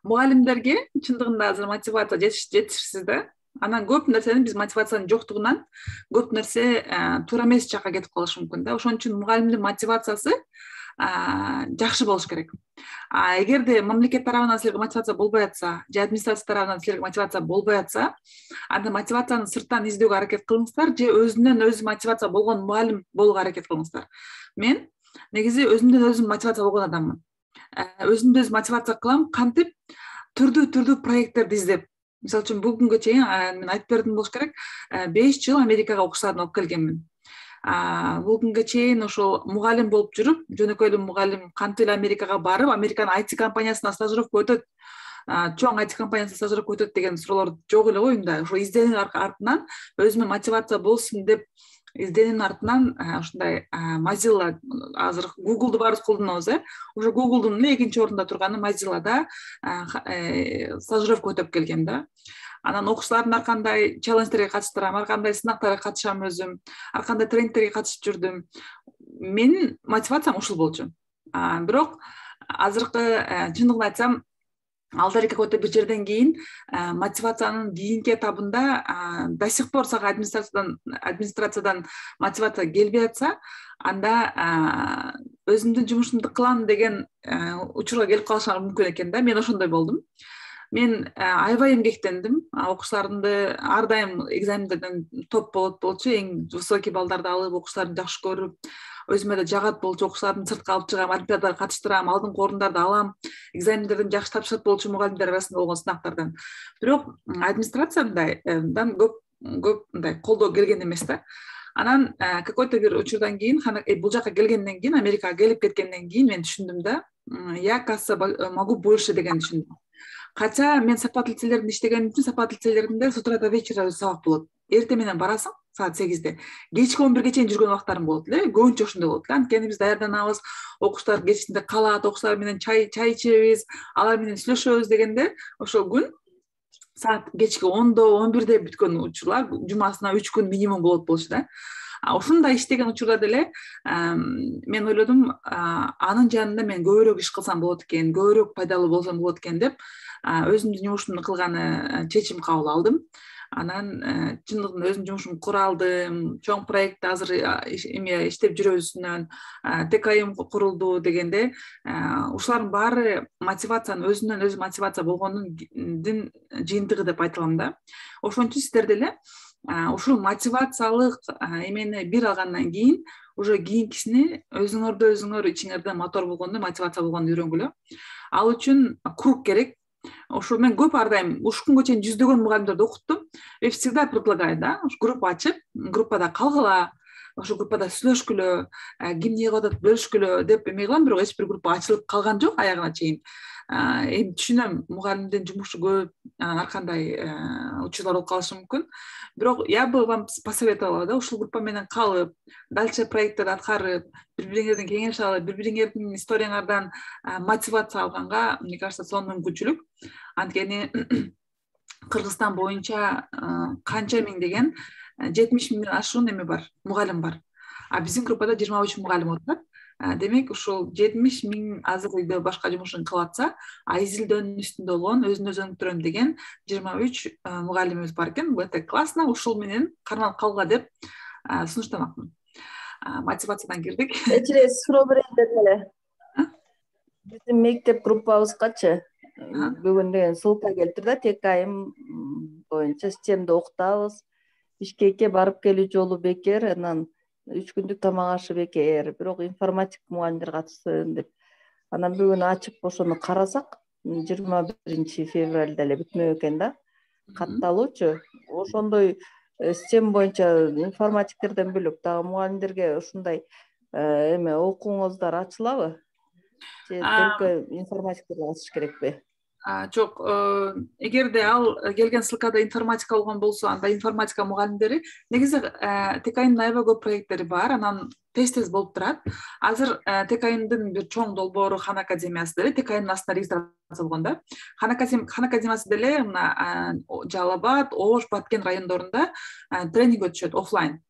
Muгалимдерге чындыгында азыр мотивация жетишсиз да. Анан көп нерсени биз мотивациянын жоктугунан көп нерсе туура эмес жакка кетип калышы мүмкүн да. Ошон үчүн мугалимдин мотивациясы жакшы болуш керек. Эгерде мамлекет тарабынан силерге мотивация болбой атса, же администрация тарабынан силерге мотивация болбой атса, анда мотивацияны сырттан издөөгө аракет кылыңыздар, же өзүнөн өзү мотивация болгон мугалим болууга аракет кылыңыздар. Мен негизи өзүмдөн өзүм мотивация болгон адаммын. Өзүмдү өзүм мотивация кылам, кантип түрдүү проекттерди издеп. Мисалы үчүн бүгүнгө чейин мен айтып бердим болуш керек, 5 жыл Америкага окуштарын окуп келгенмин. Бүгүнгө чейин ошол мугалим болуп жүрүп, жөнөкөй эле мугалим кантип эле Америкага барып, Американын IT компаниясына стажировка өтөт, чоң IT компаниясына стажировка өтөт деген суроолор жок эле го оюмда. Ошо изденүү артынан өзүмө мотивация болсун деп изденүүнүн артынан ушундай Mozilla, азыр Google'ду баарыбыз колдонобуз, ошо Google'дун эле экинчи орунда турганы Mozilla'да стажировка өтөп келгем да. Анан окуучулардын ар кандай челлендждерге катыштырам, ар кандай сынактарга катышам өзүм, ар кандай тренингтерге катышып жүрдүм. Менин мотивациям ушул болчу. Бирок азыркы чындыгын айтсам, алдар какой-то бир жерден кийин мотивациянын кийинки этабында до сих пор сага администрациядан мотивация келбей атса, анда өзүмдүн жумушумду кылам деген учурга келип калышыңар мүмкүн экен да. Мен ошондой болдум. Мен аябай эмгектендим. Окуучуларымды ар дайым экзамендерден топ болчу, эң высокий баллдарды алып, окуучуларды жакшы көрүп, өзүмө да жагат болчу, окуучулардын сыртка алып чыгам, олимпиадага катыштырам, алдыңкы орундарды алам, экзамендерден жакшы тапшырат болчу мугалимдер арасында болгон сынактардан. Бирок администрациядан көп мындай колдоо келген эмес да. Анан какой-то бир учурдан кийин, бул жака келгенден кийин, Америкага келип кеткенден кийин мен түшүндүм да, я, кажется, могу больше деген түшүндүм. Хотя мен сапат лицейлеринде иштегеним үчүн, сапат лицейлеринде с утра до вечера сабак болот. Эртең менен барасың саат 8-де. Кечки 11-ге чейин жүргөн убактарым болот эле. Көбүнчө ошондой болот эле. Анткени биз даярданабыз, окуучулар кечинде калат, окуучулар менен чай ичебиз, алар менен сүйлөшөбүз дегенде, ошол күн саат кечки 10-до, 11-де бүткөн учурлар жумасына 3 күн минимум болушу да. Ушундай иштеген учурда деле мен ойлодум, анын жанында мен көбүрөөк иш кылсам болот экен, көбүрөөк пайдалуу болсом болот экен деп өзүмдүн жумушумду кылганы чечим кабыл алдым. Анан чындыгында өзүмдүн жумушумду кура алдым. Чоң проектти азыр иштеп жүрөбүз, ТКМ курулду дегенде, ушулардын баары мотивациянын өзүнөн өзү мотивация болгондун жыйынтыгы деп айта алам да. Ошон үчүн сиздер деле ушул мотивациялык эмени бир алгандан кийин уже кийинкисини өзүңөр ичиңерде мотор болгондо, мотивация болгондо үйрөнгүлө. Ал үчүн круг керек. Ошо мен көп ар дайым ушкунга чейин жүздөгөн мугалимдерди окуттум. И всегда предлагаю, да, группа ачып, группада калгыла, ошо группада сүйлөшкүлө, ким эмне кылып атат бөлүшкүлө деп эме кылам, бирок эч бир группа ачылып калган жок аягына чейин. Эми түшүнөм, мугалимдин жумушу көп, ар кандай учурлар болуп калышы мүмкүн. Бирок я бы вам посоветовала, да, ушул группа менен калып, дальше проекттерди аткарып, бири-бириңерден кеңеш алып, бири-бириңердин историяңардан мотивация алганга, мне кажется, сонун мүмкүнчүлүк. Анткени Кыргызстан боюнча канча миңдеген 70 миңден ашуун эме бар, мугалим бар. Биздин группада 23 мугалим отурат. Демек, ушул 70 миң азыр үйдө башка жумушун кылып атса, изилдөөнүн үстүндө болгон, өзүн өзү өнүктүрөм деген 23 мугалимибиз бар экен. Бул өтө классно, ушул менен кармалып калгыла деп сунуштамакмын. Мотивациядан кирдик. Эчире суроо берейин деп эле. Биздин мектеп группабызгачы бүгүн деген ссылка келтир да, ТКМ боюнча системде окутабыз. Бишкекке барып келүү жолу бекер, анан 3 күндүк тамак ашы бекер, бирок информатик мугалимдер катышсын деп. Анан бүгүн ачып ошону карасак, 21 февралда эле бүтмөк экен да. Катталуучу. Ошондой система боюнча информатиктерден бөлөк дагы мугалимдерге ушундай эме окууңуздар ачылабы? Же только информатиктерге катышыш керекпи? Жок, эгерде ал келген ссылкада информатика болгон болсо, анда информатика мугалимдери негизи ТКМдин аябай көп проекттери бар, анан тез болуп турат. Азыр ТКМдин бир чоң долбоору Хан академиясы деле ТКМдин астында регистрация болгон да. Хан академиясы деле мына Жалал Абад, Ош, Баткен райондорунда тренинг өтүшөт офлайн.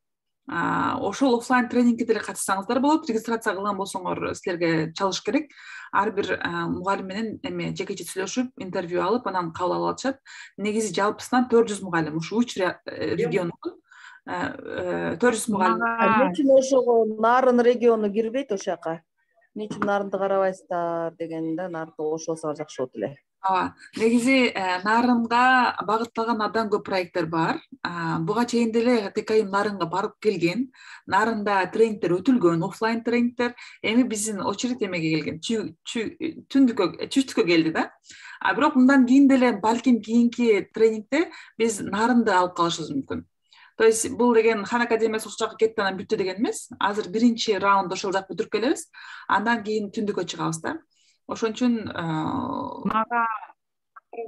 ошол офлайн тренингке деле катышсаңыздар болот. Регистрация кылган болсоңор силерге чалыш керек. Ар бир мугалим менен эме жекече сүйлөшүп, интервью алып, анан кабыл алып алышат. Негизи жалпысынан 400 мугалим ушу 3 региондон 400 мугалим. Эмне үчүн ошого Нарын региону кирбейт ошол жака? Эмне үчүн Нарынды карабайсыздар дегенде, Нарынды кошулсаңар жакшы болот эле. Негизи Нарынга багытталган абдан көп проекттер бар. Буга чейин деле ТКМ Нарынга барып келген. Нарында тренингдер өтүлгөн, офлайн тренингдер. Эми биздин очередь эмеге келген. Түштүккө келди да. Бирок мындан кийин деле балким кийинки тренингде биз Нарынды алып калышыбыз мүмкүн. То есть бул деген Хан академиясы ошол жака кетти анан бүттү деген эмес. Азыр биринчи раунд ошол жакты бүтүрүп келебиз. Андан кийин түндүккө чыгабыз да. Ошон үчүн мага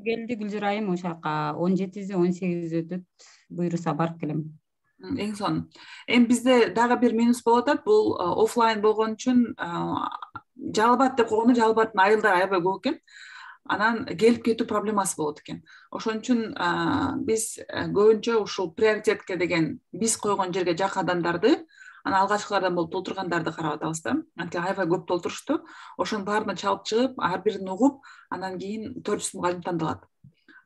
келди Гүлжүр айым ошол жака 17-18 өтөт. Буйруса барып келем. Эң сонун. Эми бизде дагы бир минус болуп атат. Бул офлайн болгон үчүн жалбат деп койгону, жалбаттын айылдары аябай көп экен. Анан келип кетүү проблемасы болот экен. Ошон үчүн биз көбүнчө ушул приоритетке деген биз койгон жерге жакын адамдарды, анан алгачкылардан болуп толтургандарды карап атабыз да. Анткени аябай көп толтурушту. Ошонун баарына чалып чыгып, ар бирин угуп, анан кийин 400 мугалим тандалат.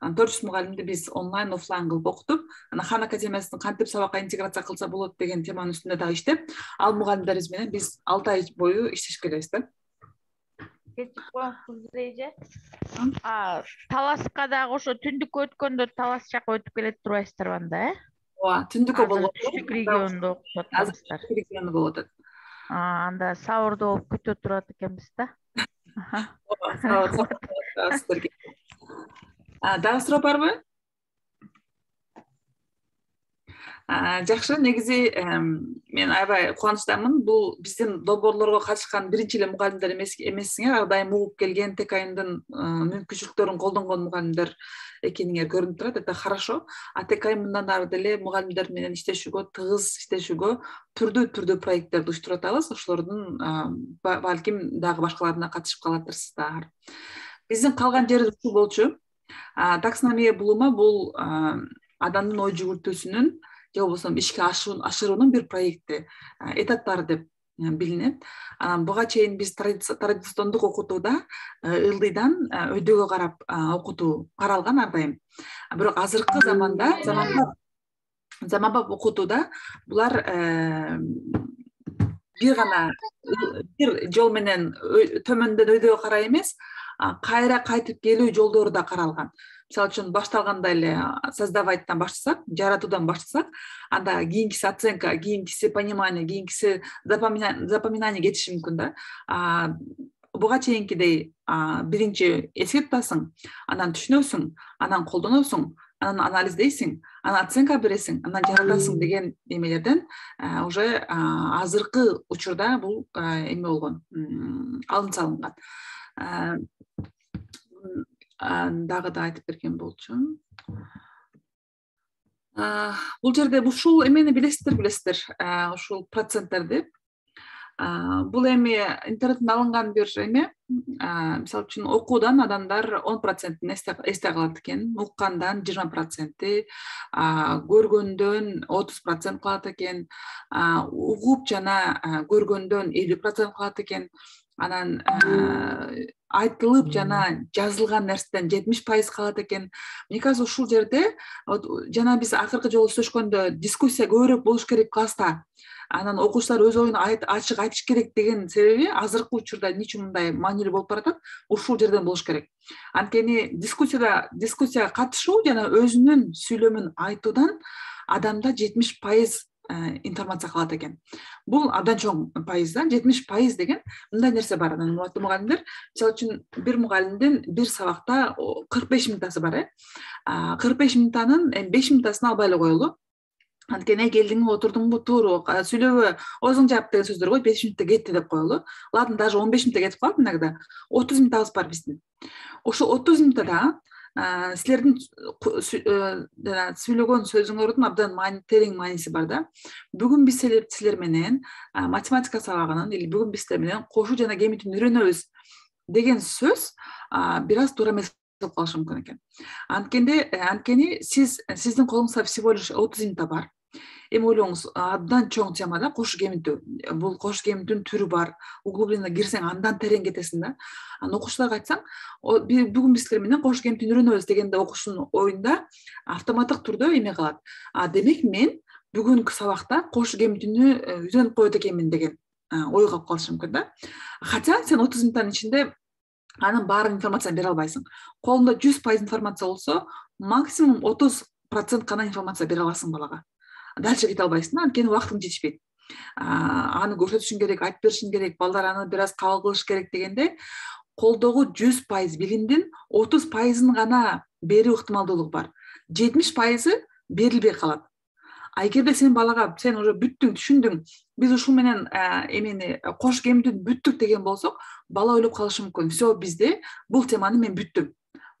400 мугалимди биз онлайн, офлайн кылып окутуп, анан Хан академиясын кантип сабакка интеграция кылса болот деген теманын үстүндө дагы иштеп, ал мугалимдерибиз менен биз 6 ай бою иштешип келебиз да. Таласка дагы ошо түндүккө өткөндө Талас жака өтүп келет турбайсыздарбы анда, Ооба, түндүккө болгондо түштүк региондо окутат азыр региону болуп атат. Анда сабырдуу болуп күтүп турат экенбиз да. Ооба, дагы суроо барбы? Жакшы, негизи мен аябай кубанычтамын. Бул биздин долбоорлорго катышкан биринчи эле мугалимдер эмессиңер, ар дайым угуп келген ТКМдын мүмкүнчүлүктөрүн колдонгон мугалимдер экениңер көрүнүп турат. Это хорошо. ТКМ мындан ары деле мугалимдер менен иштешүүгө, тыгыз иштешүүгө, түрдүү проекттерди уюштуруп атабыз. Ошолордун балким дагы башкаларына катышып калатырсыздар. Биздин калган жерибиз ушул болчу. Таксономия булума бул адамдын ой жүгүртүүсүнүн же болбосо ишке ашыруунун бир проекти, этаттары деп билинет. Буга чейин биз традициондук окутууда ылдыйдан өйдөгө карап окутуу каралган ар дайым. Бирок азыркы заманбап окутууда булар бир жол менен төмөндөн өйдөгө карай эмес, кайра кайтып келүү жолдору да каралган. Мисалы үчүн башталганда эле создавайттан баштасак, жаратуудан баштасак, анда кийинкиси оценка, кийинкиси понимание, кийинкиси запоминание кетиши мүмкүн да. Буга чейинкидей биринчи эске тутасың, анан түшүнөсүң, анан колдоносуң, анан анализдейсиң, анан оценка бересиң, анан жаратасың деген эмелерден уже азыркы учурда бул эме болгон, алым салынган. Дагы да айтып берген болчу. Бул жерде ушул эмени билесиздер, ушул проценттерди. Бул эми интернеттен алынган бир эме. Мисалы үчүн окуудан адамдар 10%-ын эсте калат экен, уккандан 20%, көргөндөн 30% калат экен, угуп жана көргөндөн 50% калат экен. Анан айтылып жана жазылган нерседен 70% калат экен. Мне кажется, ушул жерде жана биз акыркы жолу сүйлөшкөндө дискуссия көбүрөөк болуш керек класста. Анан окуучулар өз оюн ачык айтыш керек деген себеби азыркы учурда эмне үчүн мындай маанилүү болуп баратат? Ушул жерден болуш керек. Анткени дискуссияга катышуу жана өзүнүн сүйлөмүн айтуудан адамда 70% информация калат экен. Бул абдан чоң пайыз да, 70% деген мындай нерсе бар. Анан мугалимдер, мисалы үчүн бир мугалимдин бир сабакта 45 минутасы бар, 45 минутанын 5 минутасын албай эле коелу. Анткени келдиңби, отурдуңбу, туура сүйлөбө, өзүң жап деген сөздөр го 5 минутта кетти деп коелу. Ладно, даже 15 минутта кетип калат иногда. 30 минутабыз бар биздин. Ошол 30 минутада силердин сүйлөгөн сөзүңөрдүн абдан терең мааниси бар да. Бүгүн биз силер менен математика сабагынын или бүгүн биз силер менен кошуу жана кемитүүнү үйрөнөбүз деген сөз бир аз туура эмес болуп калышы мүмкүн экен. Анткени сиздин колуңузда всего лишь 30 минута бар. эми ойлоңуз, абдан чоң тема да кош кеминтүү. Бул кош кеминтүүнүн түрү бар. Углубленно кирсең андан терең кетесиң да. Аны окуучуларга айтсаң, бүгүн биз силер менен кош кеминтүүнү үйрөнөбүз дегенде окуучунун оюнда автоматтык түрдө эме калат. Демек мен бүгүнкү сабакта кош кеминтүүнү үйрөнүп коет экенмин деген ой калып калышы мүмкүн да. Хотя сен 30 минуттун ичинде анын баарын информацияны бере албайсың. Колунда 100% информация болсо, максимум 30% гана информация бере аласың балага. Дальше кете албайсың да, анткени убактың жетишпейт. Аны көрсөтүшүң керек, айтып беришиң керек, балдар аны бир аз кабыл кылыш керек дегенде, колдогу 100% билимдин 30%ын гана берүү ыктымалдуулугу бар. 70% берилбей калат. Эгерде сен балага сен уже бүттүң, түшүндүң, биз ушул менен эмени кош кеминтүүнү бүттүк деген болсок, бала ойлоп калышы мүмкүн. Всё, бизде бул теманы мен бүттүм.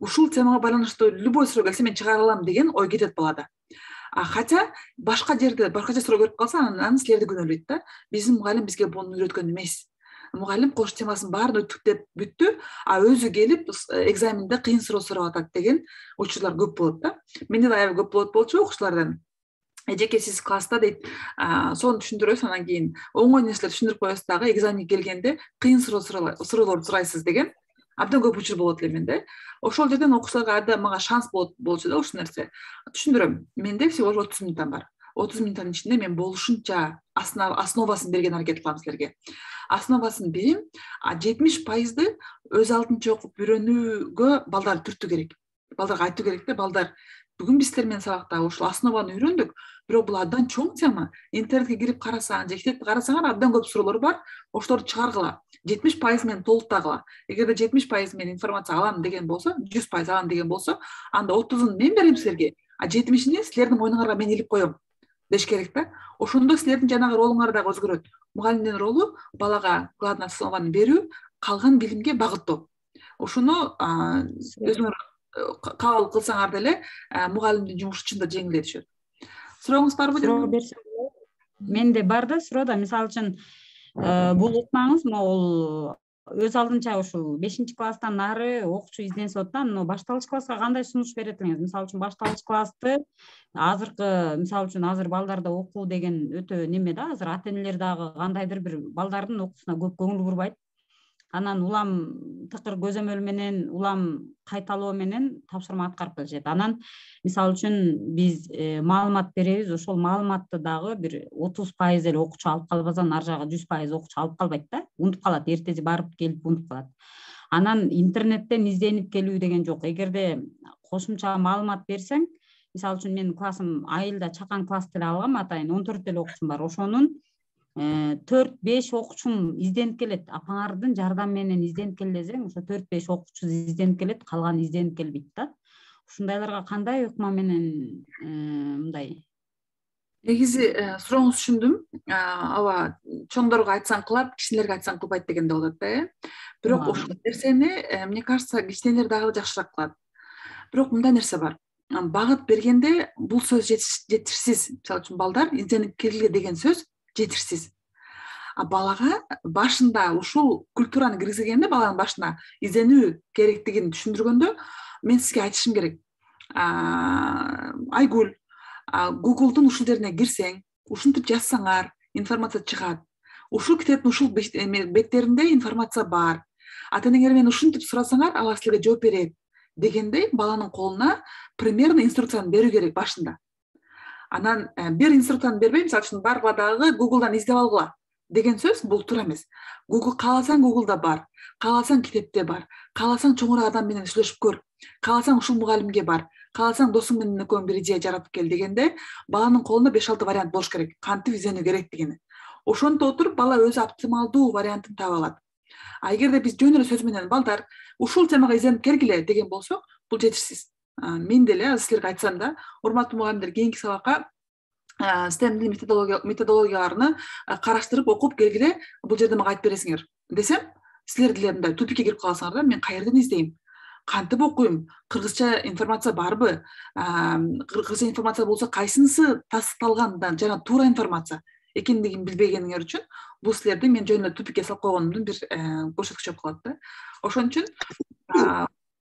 Ушул темага байланыштуу любой суроо келсе мен чыгара алам деген ой кетет балада. Хотя башка жерде башкача суроо көрүп калса, анан силерди күнөөлөйт да. Биздин мугалим бизге буну үйрөткөн эмес. Мугалим кош темасын баарын өттүк деп бүттү, өзү келип экзаменде кыйын суроо сурап атат деген учурлар көп болот да. Менде да аябай көп болот болчу окуучулардан. Эжеке сиз класста дейт, сону түшүндүрөсүз, анан кийин оңой нерселер түшүндүрүп коесуз дагы, экзаменге келгенде кыйын суроолорду сурайсыз деген абдан көп учур болот эле менде. Ошол жерден окуучуларга абдан мага шанс болчу да ушул нерсе. Түшүндүрөм. Менде всего 30 минуттан бар. 30 минуттун ичинде мен болушунча основасын берген аракет кылам силерге. Основасын берим, 70%ды өз алдынча окуп үйрөнүүгө балдар түртүү керек. Балдарга айтуу керек да, балдар, бүгүн биз силер менен сабакта ушул основаны үйрөндүк, бирок бул абдан чоң тема. Интернетке кирип карасаң, же китепти карасаңар, абдан көп суроолор бар. Ошолорду чыгаргыла. 70% менен толуктагыла. Эгерде 70% мен информация алам деген болсо, 100% алам деген болсо, анда 30-ун мен берем силерге, 70-ини силердин мойнуңарга мен илип коем деш керек да. Ошондо силердин жанагы ролуңар дагы өзгөрөт. Мугалимдин ролу балага главный основаны берүү, калган билимге багыттоо. Ошону өзүңөр кабыл кылсаңар деле мугалимдин жумушу чында жеңилдей түшөт. Сурооңуз барбы? Суроо берсем болот. Менде бар да суроо да, мисалы үчүн бул укмаңыз, могул өз алдынча ушул 5-класстан нары окуучу изденсе атат, но башталгыч класска кандай сунуш берет элеңиз? Мисалы үчүн башталгыч классты азыркы, мисалы үчүн азыр балдарда окуу деген өтө неме да, азыр ата-энелер дагы кандайдыр бир балдардын окуусуна көп көңүл бурбайт. Анан улам тыкыр көзөмөл менен, улам кайталоо менен тапшырма аткарып келишет. Анан мисалы үчүн биз маалымат беребиз, ошол маалыматты дагы бир 30% эле окуучу алып калбастан ар жагы 100% окуучу алып калбайт да, унутуп калат, эртеси барып келип унутуп калат. Анан интернеттен изденип келүү деген жок. Эгерде кошумча маалымат берсең, мисалы үчүн менин классым айылда чакан класс деле алгам, атайын 14 эле окуучум бар. Ошонун 4-5 окуучум изденип келет. Апаңардын жардамы менен изденип келе десең, ошо 4-5 окуучу изденип келет, калганы изденип келбейт да. Ушундайларга кандай ыкма менен мындай? Негизи сурооңузду түшүндүм. Аба чоңдорго айтсаң кылат, кичинелерге айтсаң кылбайт дегенде болот да. Бирок ошол нерсени, мне кажется, кичинелер дагы жакшыраак кылат. Бирок мындай нерсе бар. Багыт бергенде бул сөз жетишсиз. Мисалы үчүн балдар изденип келгиле деген сөз жетишсиз. Балага башында ушул культураны киргизгенде, баланын башына изденүү керектигин түшүндүргөндө, мен сизге айтышым керек. Айгүл, Google'дун ушул жерине кирсең, ушинтип жазсаңар, информация чыгат. Ушул китептин ушул беттеринде информация бар. Ата-энеңер менен ушинтип сурасаңар, алар силерге жооп берет дегендей баланын колуна примерно инструкцияны берүү керек башында. Анан бир инструкцияны бербей, мисалы үчүн баргыла дагы Google'дан издеп алгыла деген сөз бул туура эмес. Google кааласаң Google'да бар, кааласаң китепте бар, кааласаң чоңураак адам менен сүйлөшүп көр, кааласаң ушул мугалимге бар, кааласаң досуң менен экөөң бир идея жаратып кел дегенде, баланын колунда 5-6 вариант болуш керек, кантип изденүү керектигини. Ошонто отуруп бала өзү оптималдуу вариантын таба алат. Эгерде биз жөн эле сөз менен балдар ушул темага изденип келгиле деген болсок, бул жетишсиз. Мен деле силерге айтсам да, урматтуу мугалимдер, кийинки сабакка STEM методологияларını караштырып окуп келгиле, бул жерде мага айтып бересиңер десем, силер деле мындай тупикке кирип каласыңар да, мен каерден издейм, кантип окуйм, кыргызча информация барбы, кыргызча информация болсо кайсынысы тасталган жана туура информация экендигин билбегениңер үчүн, бул силерди мен жөн эле тупикке салып койгонумдун бир көрсөткүчү болуп калат да. Ошон үчүн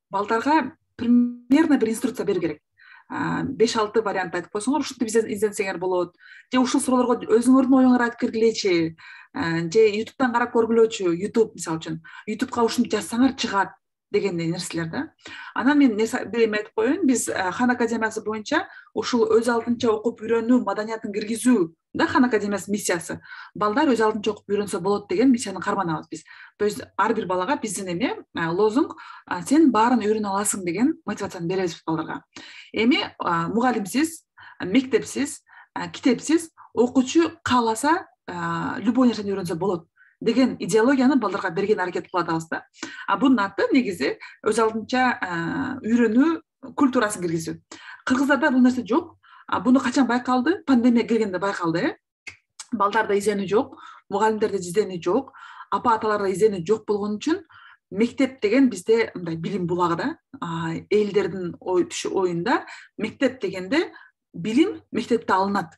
балдарга примерно бир инструкция берүү керек. 5-6 вариант айтып койсоңор, ушинтип изденсеңер болот. Же ушул суроолорго өзүңөрдүн оюңарды айтып киргилечи. Же YouTube'дан карап көргүлөчү. YouTube мисалы үчүн. YouTube'га ушинтип жазсаңар чыгат дегендей нерселер да. Анан мен бир эме айтып коеюн. Биз Хан академиясы боюнча ушул өз алдынча окуп үйрөнүү маданиятын киргизүү да Хан академиясынын миссиясы. Балдар өз алдынча окуп үйрөнсө болот деген миссияны карманабыз биз. То есть ар бир балага биздин эме лозунг сен баарын үйрөнө аласың деген мотивацияны беребиз балдарга. Эми мугалимсиз, мектепсиз, китепсиз окуучу кааласа любой нерсени үйрөнсө болот деген идеологияны балдарга берген аракет кылып атабыз да. Бунун аты негизи өз алдынча үйрөнүү культурасын киргизүү. Кыргыздарда бул нерсе жок. Буну качан байкалды? Пандемия келгенде байкалды. Балдарда изденүү жок, мугалимдерде изденүү жок, апа-аталарда изденүү жок болгон үчүн мектеп деген бизде мындай билим булагы да. Элдердин оюнда мектеп дегенде билим мектепте алынат.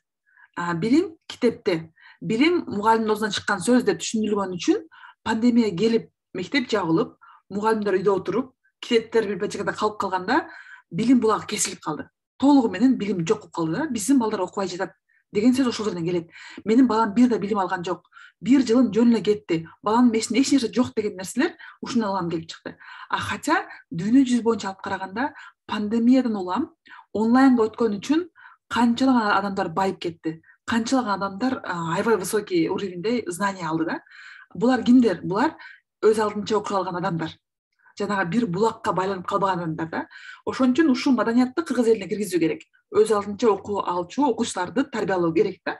Билим китепте. Билим мугалимдин оозунан чыккан сөз деп түшүнүлгөн үчүн пандемия келип, мектеп жабылып, мугалимдер үйдө отуруп, китептер бир бачкада калып калганда билим булагы кесилип калды. Толугу менен билим жок болуп калды да. Биздин балдар окубай жатат деген сөз ошол жерден келет. Менин балам бир да билим алган жок. Бир жылым жөн эле кетти. Баланын мешинде эч нерсе жок деген нерселер ушундан улам келип чыкты. Хотя дүйнө жүзү боюнча алып караганда пандемиядан улам онлайнга өткөн үчүн канчалаган адамдар байып кетти. Канчалаган адамдар аябай высокий уровеньде знания алды да. Булар кимдер? Булар өз алдынча окуя алган адамдар. Жанагы бир булакка байланып калбаган адамдар да. Ошон үчүн ушул маданиятты кыргыз элине киргизүү керек. Өз алдынча окуу алчу окуучуларды тарбиялоо керек да.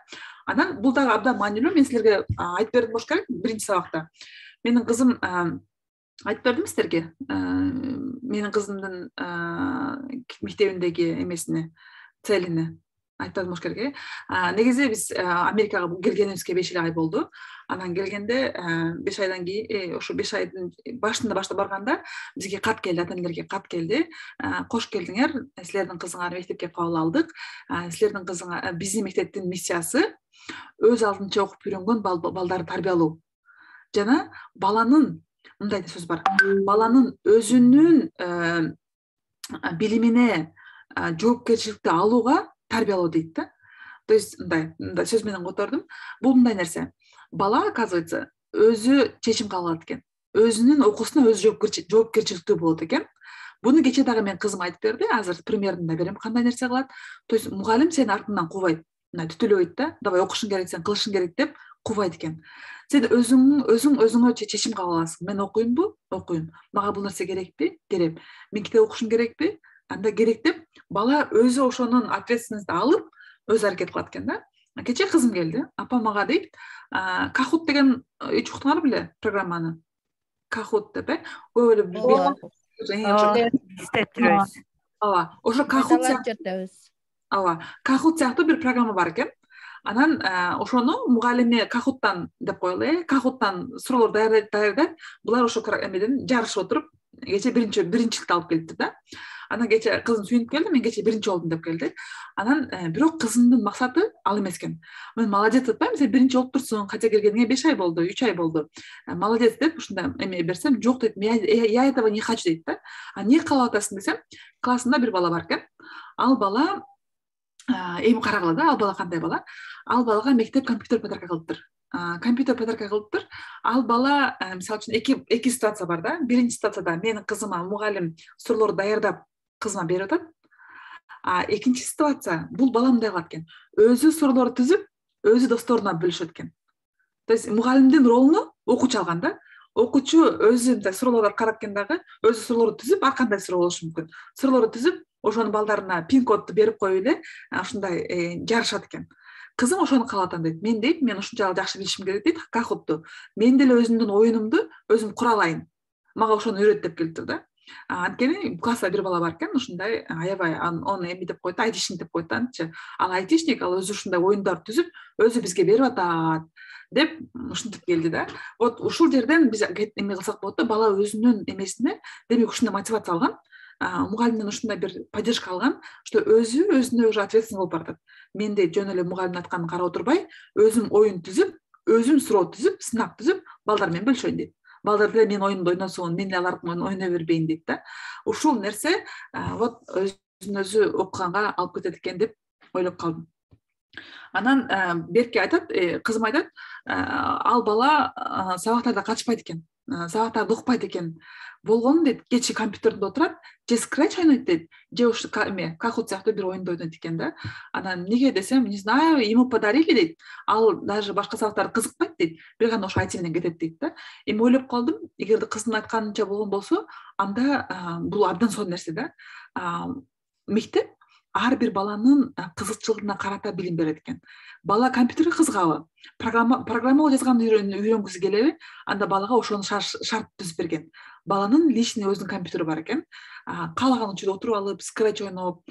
Анан бул дагы абдан маанилүү. Мен силерге айтып бердим болуш керек биринчи сабакта. Менин кызым айтып бердим силерге. Менин кызымдын мектебиндеги эмесине, целине айтпадым болуш керек. Негизи биз Америкага келгенибизге 5 ай болду. Анан келгенде 5 айдан кийин, ошо 5 айдын башында баштап барганда бизге кат келди, ата-энелерге кат келди. Кош келдиңер, силердин кызыңарды мектепке кабыл алдык. Силердин кызыңар биздин мектептин миссиясы өз алдынча окуп үйрөнгөн балдарды тарбиялоо. Жана баланын мындай сөз бар. Баланын өзүнүн билимине жоопкерчиликти алууга тарбиялоо дейт да. То есть мындай сөз менен котордум. Бул мындай нерсе. Бала, оказывается, өзү чечим кабыл алат экен. Өзүнүн окуусуна өзү жоопкерчиликтүү болот экен. Буну кече дагы мен кызым айтып берди. Азыр примерин да берем, кандай нерсе кылат. То есть мугалим сени артыңдан кубайт. Мындай түтүлөйт да. Давай окушуң керек, сен кылышың керек деп кубайт экен. Сен өзүңө чечим кабыл аласың. Мен окуймбу? Окуйм. Мага бул нерсе керекпи? Керек. Мен китеп окушум керекпи? Анда керек деп бала өзү ошонун ответственностьти алып өзү аракет кылат экен да. Кече кызым келди. Апа мага дейт, Kahoot деген эч уктуңар беле программаны? Kahoot деп, көп эле ооба, ошо Kahoot сыяктуу бир программа бар экен. Анан ошону мугалими Kahoot'тан деп коелу, Kahoot'тан суроолор даярдап, булар ошо эмеден жарышып отуруп, кече биринчиликти алып келиптир да. Анан кече кызым сүйүнүп келди, мен кече биринчи болдум деп келди. Анан бирок кызымдын максаты ал эмес экен. Мен молодец атпайм, сен биринчи болуп турсуң, кача келгениңе 5 ай болду, 3 ай болду. Молодец деп ушундай эме берсем, жок дейт, я этого не хочу дейт да. Не каалап атасың десем, классында бир бала бар экен. Ал бала эми карагыла да, ал бала кандай бала? Ал балага мектеп компьютер подарка кылыптыр. Компьютер подарка кылыптыр. Ал бала, мисалы үчүн, эки ситуация бар да. Биринчи ситуацияда менин кызыма мугалим суроолорду даярдап кызыма берип атат. Экинчи ситуация, бул бала мындай кылат экен. Өзү суроолорду түзүп, өзү досторуна бөлүшөт экен. То есть мугалимдин ролуну окуучу алган да. Окуучу өзү мындай суроолорду карап экен дагы, өзү суроолорду түзүп, ар кандай суроо болушу мүмкүн. Суроолорду түзүп, ошонун балдарына пин-кодду берип коюп эле, ушундай жарышат экен. Кызым ошону каалап атам дейт. Мен дейт, мен ушунчалык жакшы билишим керек дейт, Kahoot'ту. Мен деле өзүмдүн оюнумду өзүм кура алайын. Мага ошону үйрөт деп келиптир да. Анткени класста бир бала бар экен, ушундай аябай аны эми деп койт, айтишник деп койт антчы. Ал айтишник, ал өзү ушундай оюндарды түзүп, өзү бизге берип атат деп ушинтип келди да. Вот ушул жерден биз эме кылсак болот да, бала өзүнүн эмесине, демек ушундай мотивация алган. Мугалимден ушундай бир поддержка алган, что өзүнө уже ответственный болуп баратат. Мен де жөн эле мугалимдин айтканын карап отурбай, өзүм оюн түзүп, өзүм суроо түзүп, сынак түзүп, балдар менен бөлүшөйүн дейт. Балдар деле мен оюнду ойносун, мен деле алардын оюнун ойной бербейин дейт да. Ушул нерсе вот өзү окуганга алып кетет экен деп ойлоп калдым. Анан берки айтат, кызым айтат, ал бала сабактарда катышпайт экен, сабактарды укпайт экен. Болгону дейт, кечки компьютерде отурат, же скретч ойнойт дейт, же ушу кахут сыяктуу бир оюнду ойнойт экен да. Анан эмнеге десем, не знаю, ему подарили дейт. Ал даже башка сабактар кызыкпайт дейт, бир гана ошо IT менен кетет дейт да. Эми ойлоп калдым, эгерде кыздын айтканынча болгон болсо, анда бул абдан сонун нерсе да. Мектеп ар бир баланын кызыкчылыгына карата билим берет экен. Бала компьютерге кызыгабы, программалоо жазганды үйрөнгүсү келеби, анда балага ошону шарт түзүп берген. Баланын личный өзүнүн компьютери бар экен. Каалаган учурда отуруп алып, скретч ойноп,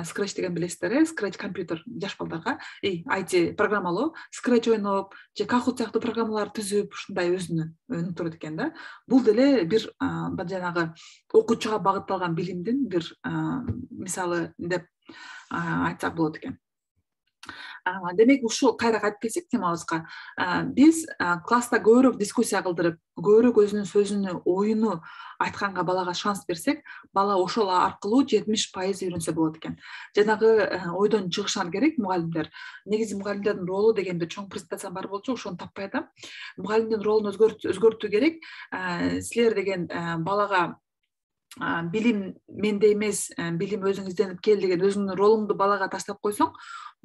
скретч деген билесиздер, скретч компьютер жаш балдарга, IT программалоо, скретч ойноп, же кахут сыяктуу программалар түзүп, ушундай өзүнө өнүктүрөт экен да. Бул деле бир жанагы окуучуга багытталган билимдин бир мисалы деп айтсак болот экен. Демек ушул кайра кайтып келсек темабызга, биз класста көбүрөөк дискуссия кылдырып, көбүрөөк өзүнүн сөзүнү, оюну айтканга балага шанс берсек, бала ошол аркылуу 70% үйрөнсө болот экен. Жанагы ойдон чыгышар керек мугалимдер. Негизи мугалимдердин ролу деген бир чоң презентация бар болчу, ошону таппай атам. Мугалимдин ролун өзгөртүү керек. Силер деген балага билим менде эмес, билим өзүң изденип кел деген өзүңдүн ролуңду балага таштап койсоң,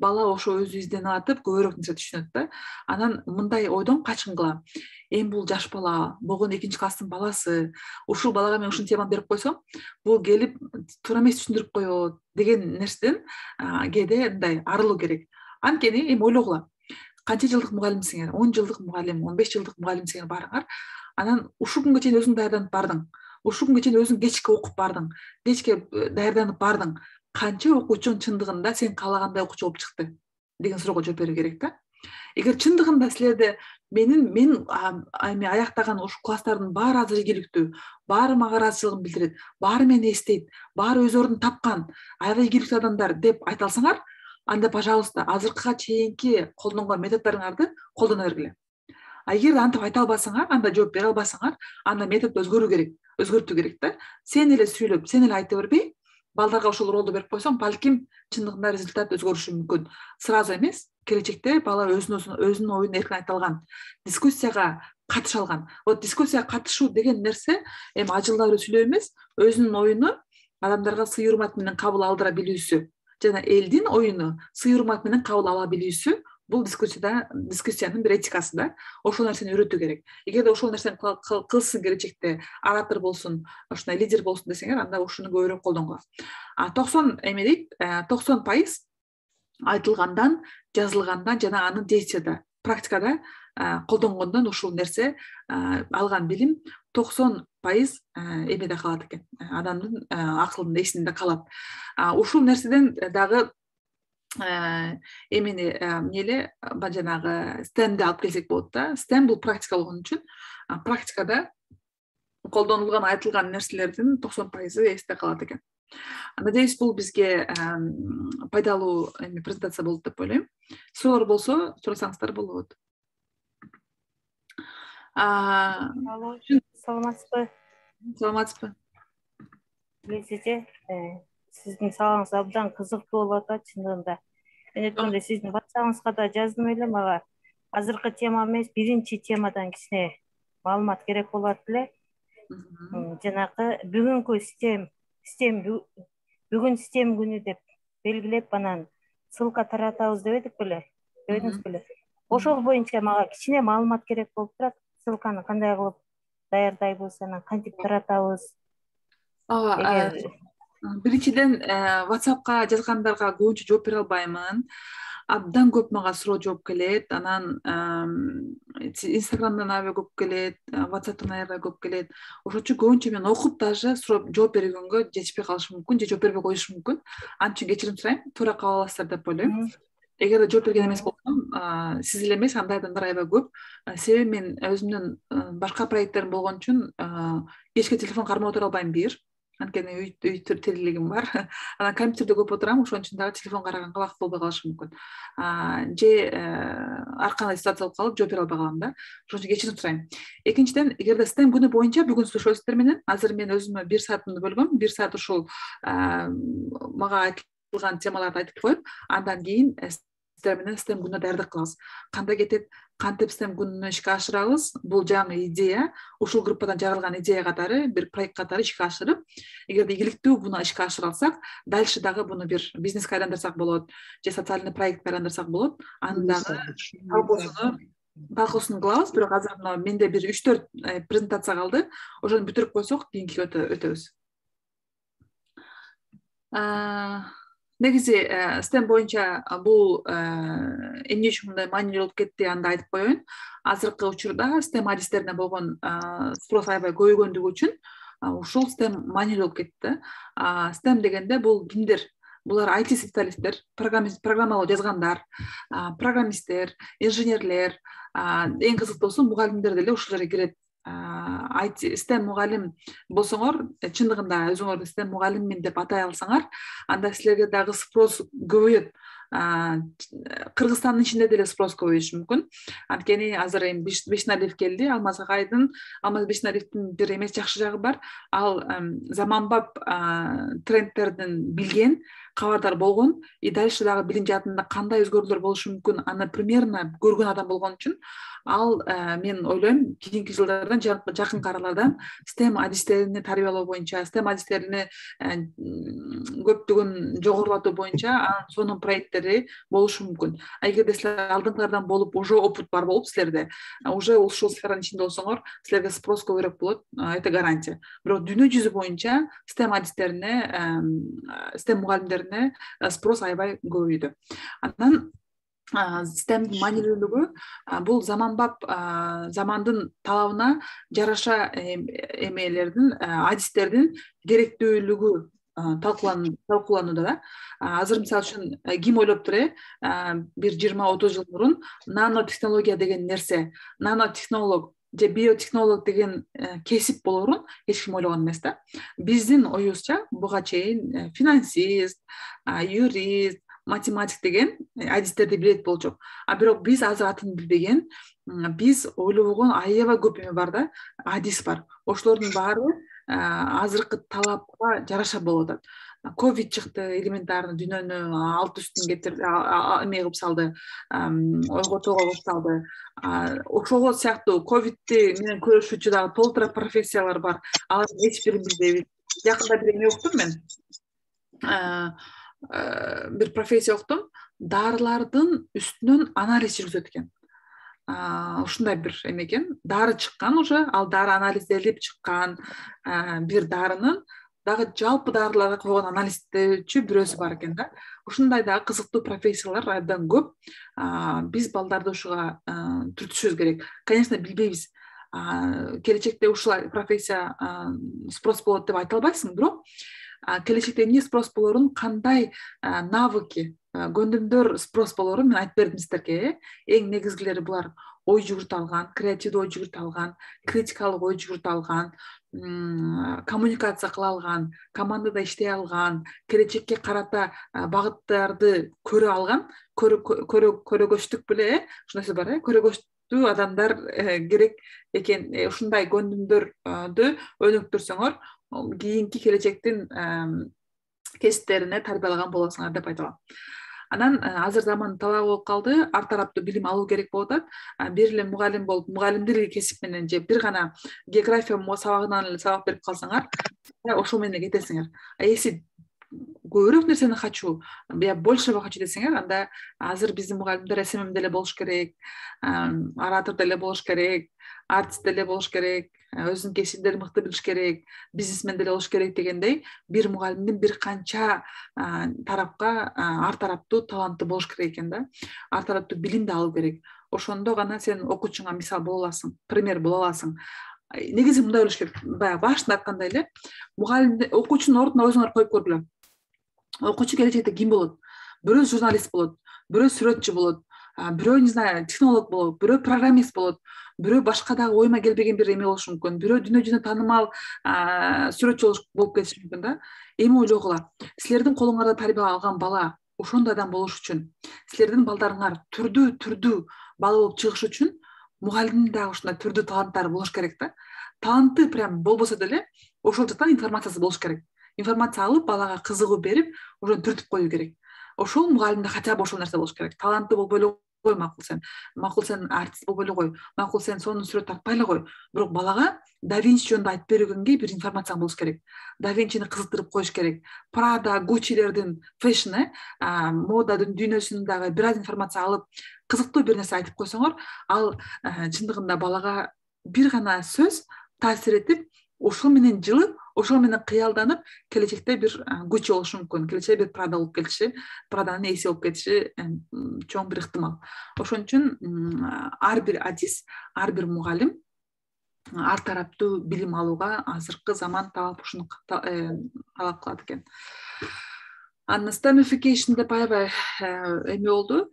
бала ошо өзү изденип атып, көбүрөөк нерсе түшүнөт да. Анан мындай ойдон качынгыла. Эми бул жаш бала, болгон 2-класстын баласы, ушул балага мен ушул теманы берип койсом, бул келип туура эмес түшүндүрүп коет деген нерседен кээде мындай арылуу керек. Анткени эми ойлогула. Канча жылдык мугалимсиңер? 10 жылдык мугалим, 15 жылдык мугалимсиңер барыңар. Анан ушул күнгө чейин өзүң даярданып бардың. Ушул күнгө чейин өзүң кечке окуп бардың, кечке даярданып бардың. Канча окуучуң чындыгында сен каалагандай окуучу болуп чыкты деген суроого жооп берүү керек да. Эгер чындыгында силерде мен аяктаган ушул класстардын баары азыр ийгиликтүү, баары мага ыраазычылыгын билдирет, баары мени эстейт, баары өз ордун тапкан, аябай ийгиликтүү адамдар деп айта алсаңар, анда пожалуйста азыркыга чейинки колдонгон методдоруңарды колдоно бергиле. Эгер антип айта албасаңар, анда жооп бере албасаңар, анда метод өзгөртүү керек да. Сен эле сүйлөп, сен эле айта бербей, балдарга ошол ролду берип койсоң, балким чындыгында результат өзгөрүшү мүмкүн. Сразу эмес, келечекте бала өзүнүн оюн эркин айта алган, дискуссияга катыша алган. Вот дискуссияга катышуу деген нерсе эми ажылдап сүйлөө эмес, өзүнүн оюну адамдарга сый урмат менен кабыл алдыра билүүсү, жана элдин оюну сый урмат менен кабыл ала билүүсү, бул дискуссиянын бир этикасы да. Ошол нерсени үйрөтүү керек. Эгерде ошол нерсени кылсын келечекте, оратор болсун, ушундай лидер болсун десеңер, анда ушуну көбүрөөк колдонгула. 90% айтылгандан, жазылгандан жана анын действияда, практикада колдонгондон ушул нерсе, алган билим 90% эмеде калат экен. Адамдын акылында, эсинде калат. Ушул нерседен дагы эмени эмнеле жанагы STEM-ди алып келсек болот да. STEM бул практика болгон үчүн практикада колдонулган, айтылган нерселердин 90% эсте калат экен. Надеюсь, бул бизге пайдалуу презентация болду деп ойлойм. Суроолор болсо, сурасаңыздар болот. Саламатсызбы? Саламатсызбы? Билесизби, сиздин сабагыңыз абдан кызыктуу болуп атат чындыгында. Мен өткөндө сиздин WhatsApp-ыңызга да жаздым эле, мага азыркы тема эмес, биринчи темадан кичине маалымат керек болот эле. Жанагы бүгүнкү бүгүн STEM күнү деп белгилеп, анан ссылка таратабыз деп эдик беле? Дебедиңиз беле? Ошол боюнча мага кичине маалымат керек болуп турат. Ссылканы кандай кылып даярдайбыз, анан кантип таратабыз? Биринчиден WhatsApp-ка жазгандарга көбүнчө жооп бере албаймын. Абдан көп мага суроо жооп келет. Анан Instagram'дан аябай көп келет, WhatsApp-тан аябай көп келет. Ошон үчүн көбүнчө мен окуп даже жооп бергөнгө жетишпей калышы мүмкүн, же жооп бербей коюшу мүмкүн. Анын үчүн кечирим сурайм, туура кабыл аласыздар деп ойлойм. Эгерде жооп берген эмес болсом, сиз эле эмес, андай адамдар аябай көп. Себеби мен өзүмдүн башка проекттерим болгон үчүн кечке телефон кармап отура албайм бир. анткени үй тирилигим бар. Анан компьютерде көп отурам, ошон үчүн дагы телефон караганга убакыт болбой калышы мүмкүн. Же ар кандай ситуация болуп калып жооп бере албай калам да. Ошон үчүн кечирим сурайм. Экинчиден, эгерде STEM күнү боюнча бүгүн сүйлөшөбүз менен, азыр мен өзүмө 1 саатымды бөлгөм. 1 саат ушул мага айтылган темаларды айтып коюп, андан кийин STEM күнүнө даярдык кылабыз. Кандай кетет, кантип STEM күнүнө ишке ашырабыз? Бул жаңы идея, ушул группадан жаралган идея катары, бир проект катары ишке ашырып, эгерде ийгиликтүү буну ишке ашыра алсак, дальше дагы буну бир бизнеске айландырсак болот, же социальный проектке айландырсак болот. Аны дагы талкуусун кылабыз. Бирок азыр менде бир 3-4 презентация калды. Ошону бүтүрүп койсок, кийинкиге өтөбүз. Негизи STEM боюнча бул эмне үчүн мындай маанилүү болуп кетти, анда айтып коеюн. Азыркы учурда STEM адистерине болгон спрос аябай көбөйгөндүгү үчүн ушул STEM маанилүү болуп кетти. STEM дегенде бул кимдир? Булар IT специалисттер, программалоо жазгандар, программисттер, инженерлер, эң кызыктуусу мугалимдер деле ушул жерге кирет. STEM мугалим болсоңор, чындыгында өзүңөрдү STEM мугалиммин деп атай алсаңар, анда силерге дагы спрос көбөйөт. Кыргызстандын ичинде деле спрос көбөйүшү мүмкүн. Анткени азыр эми Бешналиев келди, Алмаз Бешналиевдин бир эмес жакшы жагы бар. Ал заманбап трендтердин билген, кабардар болгон, и дальше дагы билим жаатында кандай өзгөрүүлөр болушу мүмкүн, аны примерно көргөн адам болгон үчүн ал мен ойлойм, кийинки жылдардан жакынкы аралардан STEM адистерини тарбиялоо боюнча, STEM адистерини көптүгүн жогорулатуу боюнча сонун проекттери болушу мүмкүн. Эгерде силер алдыңкылардан болуп, уже опыт бар болуп силерде, уже ушул сферанын ичинде болсоңор, силерге спрос көбүрөөк болот, это гарантия. Бирок дүйнө жүзү боюнча STEM адистерине, STEM мугалимдерине спрос аябай көбөйдү. Андан STEM маанилүүлүгү бул заманбап замандын талабына жараша эмелердин, адистердин керектүүлүгү талкууланууда да. Азыр мисалы үчүн ким ойлоптур, бир 20-30 жыл мурун нанотехнология деген нерсе, нанотехнолог же биотехнолог деген кесип болорун эч ким ойлогон эмес да. Биздин оюбузча буга чейин финансист, юрист, математик деген адистерди билет болчок. Бирок биз азыр атын билбеген, биз ойлобогон аябай көп эме бар да, адис бар. Ошолордун баары азыркы талапка жараша болуп атат. Ковид чыкты, элементарный дүйнөнү алт үстүн кетирип, эме кылып салды, ойготууга кылып салды. Ошого сыяктуу ковидти менен күрөшүүчү дагы толтура профессиялар бар. Алардын эч бирин билбейбиз. Жакында бир эме уктум мен. Бир профессия уктум, дарылардын үстүнөн анализ жүргүзөт экен. Ушундай бир эме экен. Дары чыккан уже, ал дары анализделип чыккан бир дарынын дагы жалпы дарыларга койгон анализдөөчү бирөөсү бар экен да. Ушундай дагы кызыктуу профессиялар абдан көп. Биз балдарды ушуга түртүшүбүз керек. Конечно, билбейбиз. Келечекте ушул профессия спрос болот деп айта албайсың, бирок келечекте эмне спрос болорун, кандай навыки, көндүмдөр спрос болорун мен айтып бердим сиздерге. Эң негизгилери булар: ой жүгүртө алган, креативдүү ой жүгүртө алган, критикалык ой жүгүртө алган, коммуникация кыла алган, командада иштей алган, келечекке карата багыттарды көрө алган, көрөгөчтүк беле, ушундай сөз бар, көрөгөчтүү адамдар керек экен. Ушундай көндүмдөрдү өнүктүрсөңөр, кийинки келечектин кесиптерине тарбиялаган болосуңар деп айта алам. Анан азыр заман талабы болуп калды, ар тараптуу билим алуу керек болуп атат. Бир эле мугалим болуп, мугалимдик кесип менен же бир гана география сабагынан эле сабак берип калсаңар, ошол менен кетесиңер. Если көбүрөөк нерсени хочу, я большего хочу десеңер, анда азыр биздин мугалимдер СММ деле болуш керек, оратор деле болуш керек, артист деле болуш керек, өзүнүн кесиптерин мыкты билиш керек, бизнесмен деле болуш керек дегендей, бир мугалимдин бир канча тарапка ар тараптуу таланты болуш керек экен да. Ар тараптуу билимди алуу керек. Ошондо гана сен окуучуңа мисал боло аласың, пример боло аласың. Негизи мындай болуш керек. Баягы башында айткандай эле, мугалимди окуучунун ордуна өзүңөр коюп көргүлө. Окуучу келечекте ким болот? Бирөө журналист болот, бирөө сүрөтчү болот, бирөө, не знаю, технолог болот, бирөө программист болот. бирөө башка дагы ойма келбеген бир эме болушу мүмкүн, бирөө дүйнө жүзүнө таанымал сүрөтчү болуп кетиши мүмкүн да. Эми ойлогула, силердин колуңарда тарбия алган бала ошондой адам болуш үчүн, силердин балдарыңар түрдүү бала болуп чыгыш үчүн мугалимдин дагы ушундай түрдүү таланттары болуш керек да. Таланты прям болбосо деле ошол жактан информациясы болуш керек. Информация алып, балага кызыгуу берип, ошону түртүп коюу керек. Ошол мугалимде хотя бы ошол нерсе болуш керек. Таланты болбой эле кой, макул сен артист болбой эле кой, макул сен сонун сүрөт тартпай эле кой, бирок балага Да Винчи жөнүндө айтып берүүгөнгө бир информация болуш керек. Да Винчини кызыктырып коюш керек. Прада, Гуччилердин фэшни, мода дүйнөсүндөгү бир аз информация алып, кызыктуу бир нерсе айтып койсоңор, ал чындыгында балага бир гана сөз таасир этип, ошол менен жылып, ошол менен кыялданып, келечекте бир Гуччи болушу мүмкүн, келечекте бир Прада болуп кетиши, Праданын ээси болуп кетиши чоң бир ыктымал. Ошон үчүн ар бир адис, ар бир мугалим ар тараптуу билим алууга азыркы заман талап ушуну талап кылат экен. Анан STEMification деп аябай эме болду.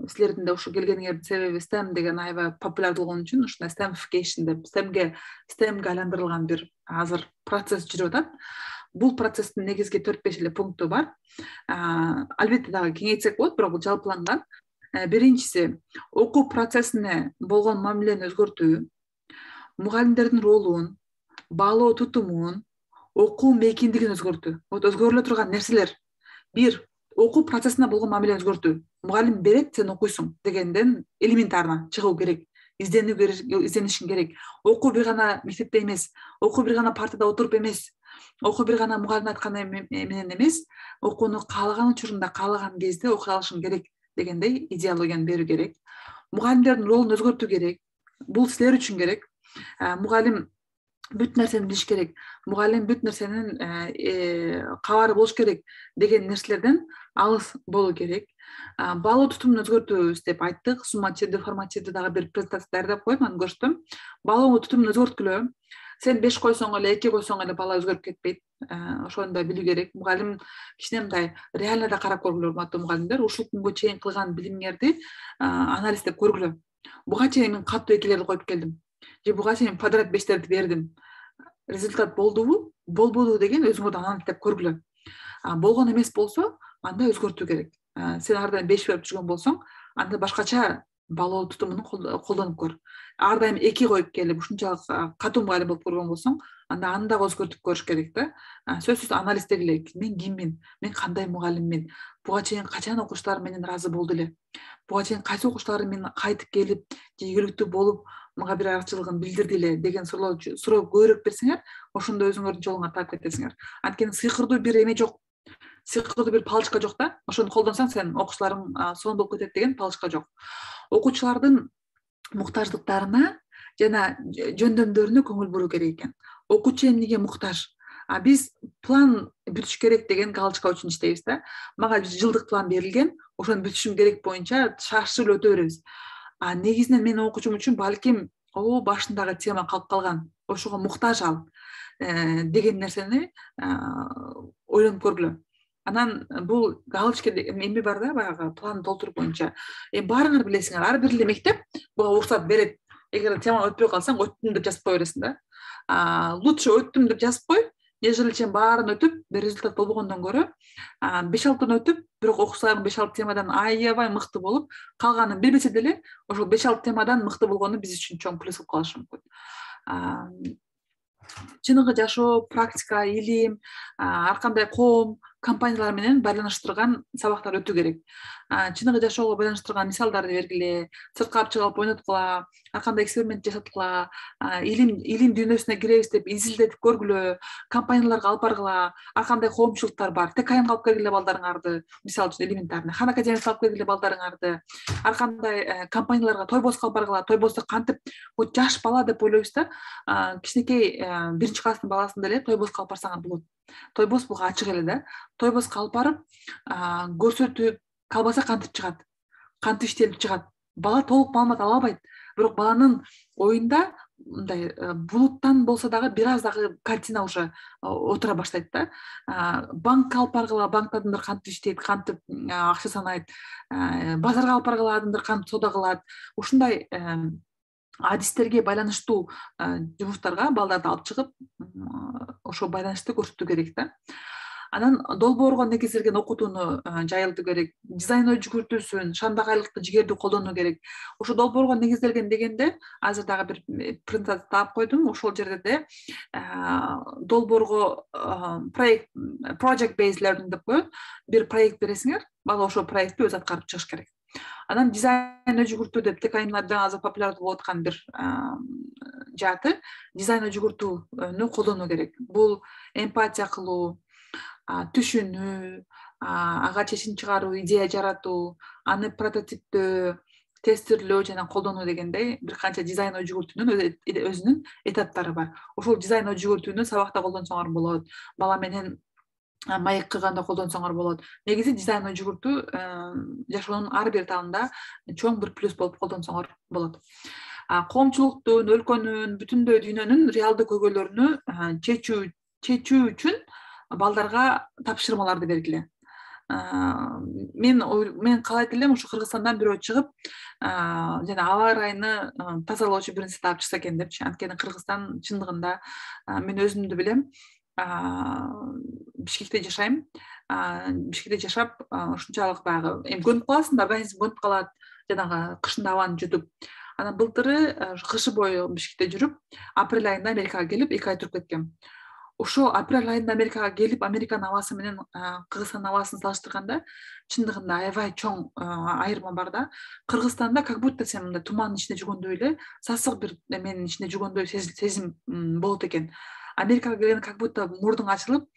Силердин да ушу келгениңердин себеби STEM деген аябай популярдуу болгон үчүн ушундай STEMification деп STEMге айландырылган бир азыр процесс жүрүп атат. Бул процесстин негизги 4-5 эле пункту бар. Албетте дагы кеңейтсек болот, бирок бул жалпыланган. Биринчиси, окуу процессине болгон мамилени өзгөртүү, мугалимдердин ролун, баалоо тутумун, окуу мейкиндигин өзгөртүү. Вот өзгөрүлө турган нерселер. Бир, окуу процессине болгон мамилени өзгөртүү. Мугалим берет, сен окуйсуң дегенден элементарно чыгуу керек. Изденишиң керек. Окуу бир гана мектепте эмес, окуу бир гана партада отуруп эмес, окуу бир гана мугалим айтканы менен эмес, окууну каалаган учурунда, каалаган кезде окуй алышың керек дегендей идеологияны берүү керек. Мугалимдердин ролун өзгөртүү керек. Бул силер үчүн керек. Мугалим бүт нерсени билиш керек, мугалим бүт нерсенин кабары болуш керек деген нерселерден алыс болуу керек. Баалоо тутумун өзгөртүүбүз деп айттык. Суммативдүү, формативдүү дагы бир презентация даярдап коюп, аны көрсөтөм. Баалоо тутумун өзгөрткүлө. Сен 5 койсоң эле, 2 койсоң эле бала өзгөрүп кетпейт. Ошону да билүү керек. Мугалим кичинеминдай реально да карап көргүлө, урматтуу мугалимдер. Ушул күнгө чейин кылган билимиңерди анализдеп көргүлө. Буга чейин мен каттуу 2-лерди коюп келдим. Же буга чейин подряд 5-терди бердим. Результат болдубу, болбоду деген өзүңөрдү анализдеп көргүлө. Болгон эмес болсо, анда өзгөртүү керек. Сен ар дайым 5 берип жүргөн болсоң, анда башкача баалоо тутумун колдонуп көр. Ар дайым 2 коюп келип, ушунчалык катуу мугалим болуп көргөн болсоң, анда аны дагы өзгөртүп көрүш керек да. Сөзсүз анализдегиле, мен киммин, мен кандай мугалиммин, буга чейин качан окуучуларым менен ыраазы болду эле, буга чейин кайсы окуучуларым менен кайтып келип, же ийгиликтүү болуп, мага бир аракчылыгын билдирди эле деген суроо көбүрөөк берсеңер, ошондо өзүңөрдүн жолуңа таап кетесиңер. Анткени сыйкырдуу бир эме жок. Сыйкырдуу бир палочка жок да. Ошону колдонсаң, сен окуучуларың сонун болуп кетет деген палочка жок. Окуучулардын муктаждыктарына жана жөндөмдөрүнө көңүл буруу керек экен. Окуучу эмнеге муктаж? Биз план бүтүш керек деген галочка үчүн иштейбиз да. Мага жылдык план берилген, ошону бүтүшүм керек боюнча шашып өтө беребиз. Негизинен мен окуучум үчүн балким башындагы тема калып калган, ошого муктаж ал деген нерсени ойлонуп көргүлө. Анан бул галочка эми бар да, баягы план толтуруу боюнча. Баарыңар билесиңер, ар бир эле мектеп буга уруксат берет. Эгер теманы өтпөй калсаң, өттүм деп жазып кое бересиң да. Лучше өттүм деп жазып кой, нежели сен баарын өтүп, бир результат болбогондон көрө, 5-6 өтүп, бирок окуучуларың 5-6 темадан аябай мыкты болуп, калганын билбесе деле, ошол 5-6 темадан мыкты болгону биз үчүн чоң плюс болуп калышы мүмкүн. Чыныгы жашоо, практика, илим, ар кандай коом, компаниялар менен байланыштырган сабактар өтүү керек. Чыныгы жашоого байланыштырган мисалдарды бергиле, сырткап чыгып ойноткула, ар кандай эксперимент жасаткыла, илим дүйнөсүнө киребиз деп изилдетип көргүлө, компанияларга алып баргыла, ар кандай коомчулуктар бар. ТКМ алып келгиле балдарыңарды, мисалы үчүн элементарный, Хан академиясына алып келгиле балдарыңарды, ар кандай компанияларга тойбоско алып баргыла. Тойбосто кантип жаш бала деп ойлойбуз да, кичинекей 1-чи класстын баласын деле тойбоско алып барсаңар болот. Тойбос буга ачык эле да. Тойбоско алып барып, көрсөтүп, колбаса кантип чыгат, кантип иштелип чыгат. Бала толук маалымат ала албайт. Бирок баланын оюнда мындай булуттан болсо дагы бир аз дагы картина уже отура баштайт да. Банкка алып баргыла, банкта адамдар кантип иштейт, кантип акча санайт, базарга алып баргыла, адамдар кантип соода кылат. Ушундай адистерге байланыштуу жумуштарга балдарды алып чыгып ошо байланышты көрсөтүү керек да. Анан долбоорго негизделген окутууну жайылтуу керек, дизайн ой жүгүртүүсүн, шандагайлыкты, жигерди колдонуу керек. Ошо долбоорго негизделген дегенде азыр дагы бир презентация таап койдум. Ошол жерде де долбоорго project based learning деп коет. Бир проект бересиңер, бала ошол проектти өзү аткарып чыгыш керек. Анан дизайн ой жүгүртүү деп ТКМларда азыр популярдуу болуп аткан бир жааты дизайн ой жүгүртүүнү колдонуу керек. Бул эмпатия кылуу, түшүнүү, ага чечим чыгаруу, идея жаратуу, аны прототиптөө, тестирлөө жана колдонуу дегендей бир канча дизайн ой жүгүртүүнүн өзүнүн этаптары бар. Ошол дизайн ой жүгүртүүнү сабакта колдонсоңор болот, бала менен маек кылганда колдонсоңор болот. Негизи дизайн ой жүгүртүү жашоонун ар бир этабында чоң бир плюс болуп колдонсоңор болот. Коомчулуктун, өлкөнүн, бүтүндөй дүйнөнүн реалдуу көйгөйлөрүнү чечүү үчүн балдарга тапшырмаларды бергиле. Мен каалайт элем ушу Кыргызстандан бирөө чыгып, жана аба ырайыны тазалоочу бир нерсе таап чыкса экен депчи. Анткени Кыргызстан чындыгында мен өзүмдү билем. Бишкекте жашайм. Бишкекте жашап, ушунчалык баягы көнүп каласың да, организм көнүп калат, жанагы кышында абаны жутуп. Анан былтыры кышы бою Бишкекте жүрүп, апрель айында Америкага келип 2 ай туруп кеткем. Ошо апрель айында Америкага келип, Американын абасы менен Кыргызстандын абасын салыштырганда, чындыгында аябай чоң айырма бар да. Кыргызстанда как будто сен мындай тумандын ичинде жүргөндөй эле, сасык бир эменин ичинде жүргөндөй сезим болот экен. Америкага келгенде как будто мурдуң ачылып,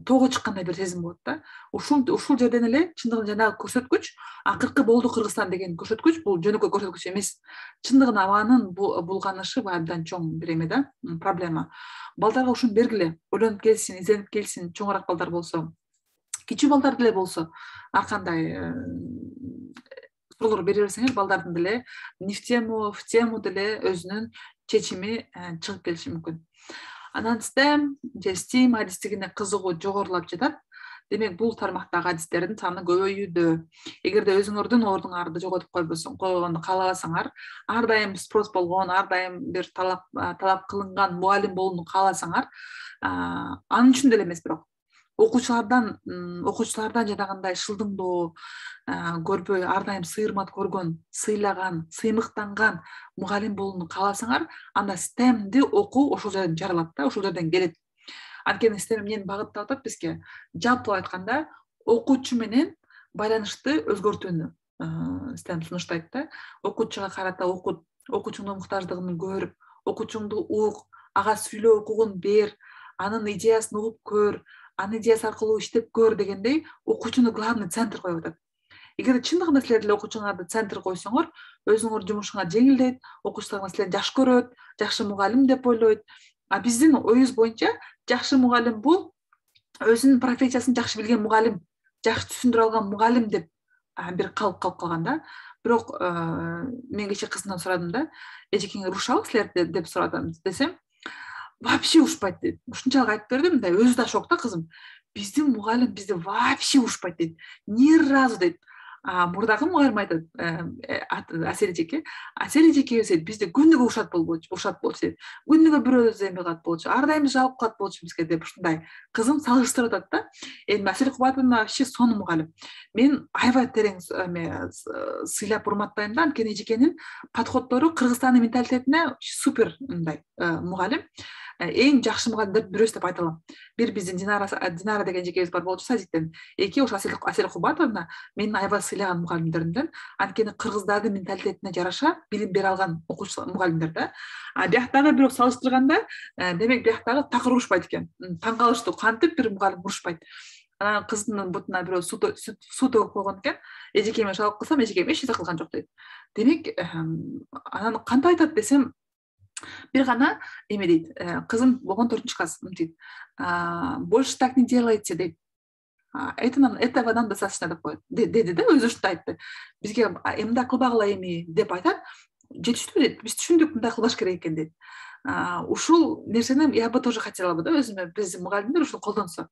тоого чыккандай бир сезим болот да. Ушул жерден эле чындыгында жанагы көрсөткүч, акыркы болду Кыргызстан деген көрсөткүч, бул жөнөкөй көрсөткүч эмес. Чындыгында абанын булганышы абдан чоң бир эме да, проблема. Балдарга ушуну бергиле, ойлонуп келсин, изенип келсин, чоңураак балдар болсо, кичүү балдар деле болсо, ар кандай суроолор бере берсеңер, балдардын деле в тему деле өзүнүн чечими чыгып келиши мүмкүн. Анан STEM адистигине кызыгуу жогорулап жатат. Демек, бул тармактагы адистердин саны көбөйүүдө. Эгерде өзүңөрдүн ордуңарды жоготуп койгонду каалабасаңар, ар дайым спрос болгон, ар дайым бир талап кылынган мугалим болууну кааласаңар, анын үчүн деле эмес, бирок окуучулардан жанагындай шылдыңдоо көрбөй, ар дайым сыйырмат көргөн, сыйлаган, сыймыктанган мугалим болууну кааласаңар, анда STEMди окуу ошол жерден жаралат да, ошол жерден келет. Анткени STEM эмнени багыттап атат бизге? Жалпылап айтканда, окуучу менен байланышты өзгөртүүнү STEM сунуштайт да. Окуучуга карата окут, окуучунун муктаждыгын көрүп, окуучуңду ук, ага сүйлөө укугун бер, анын идеясын угуп көр, анын идеясы аркылуу иштеп көр дегендей, окуучуну главный центр коюп атат. Эгер чындыгында силер деле окуучуңарды центр койсоңор, өзүңөр жумушуңар жеңилдейт, окуучулар силерди жакшы көрөт, жакшы мугалим деп ойлойт. Биздин оюбуз боюнча жакшы мугалим бул өзүнүн профессиясын жакшы билген мугалим, жакшы түшүндүрө алган мугалим деп бир калып калган да. Бирок мен кечээ кызымдан сурадым да, эжекеңер урушабы силерди деп сурадым десем, вообще урушпайт дейт. Ушунчалык айтып бердим, мындай өзү да шокта кызым. Биздин мугалим бизди вообще урушпайт дейт. Ни разу дейт. Мурдагы мугалим айтат, Асель эжеке бизди күнүгө урушат болчу дейт. Күнүгө бирөөбүздү эме кылат болчу, ар дайым жабып калат болчу бизге деп ушундай кызым салыштырып атат да. Эми Асель Кубатовна вообще сонун мугалим. Мен аябай терең сыйлап урматтайм да, анткени эжекенин подходдору Кыргызстандын менталитетине супер мындай мугалим. Эң жакшы мугалимдердин бирөөсү деп айта алам. Бир биздин Динара деген эжекебиз бар болчу садиктен. Эки ошо Асель Кубатовна менин аябай сыйлаган мугалимдеримден, анткени кыргыздардын менталитетине жараша билим бере алган окуучу мугалимдер да. Бияктагы бирок салыштырганда, демек бияктагы такыр урушпайт экен. Таң калыштуу, кантип бир мугалим урушпайт. Анан кызынын бутуна бирөө суу төгүп койгон экен. Эжекеме шалып кылсам, эжекем эч нерсе кылган жок дейт. Демек, анан кантип айтат десем, бир гана эме дейт, кызым болгон 4-класс дейт. Больше так не делайте дейт. Этого нам достаточно деп коет. Деди да, өзү ушундай айтты. Бизге эмне кылбагыла эми деп айтат. Жетиштүү дейт. Биз түшүндүк, мындай кылбаш керек экен дейт. Ушул нерсени я бы тоже хотела бы да, өзүмө биздин мугалимдер ушул колдонсо.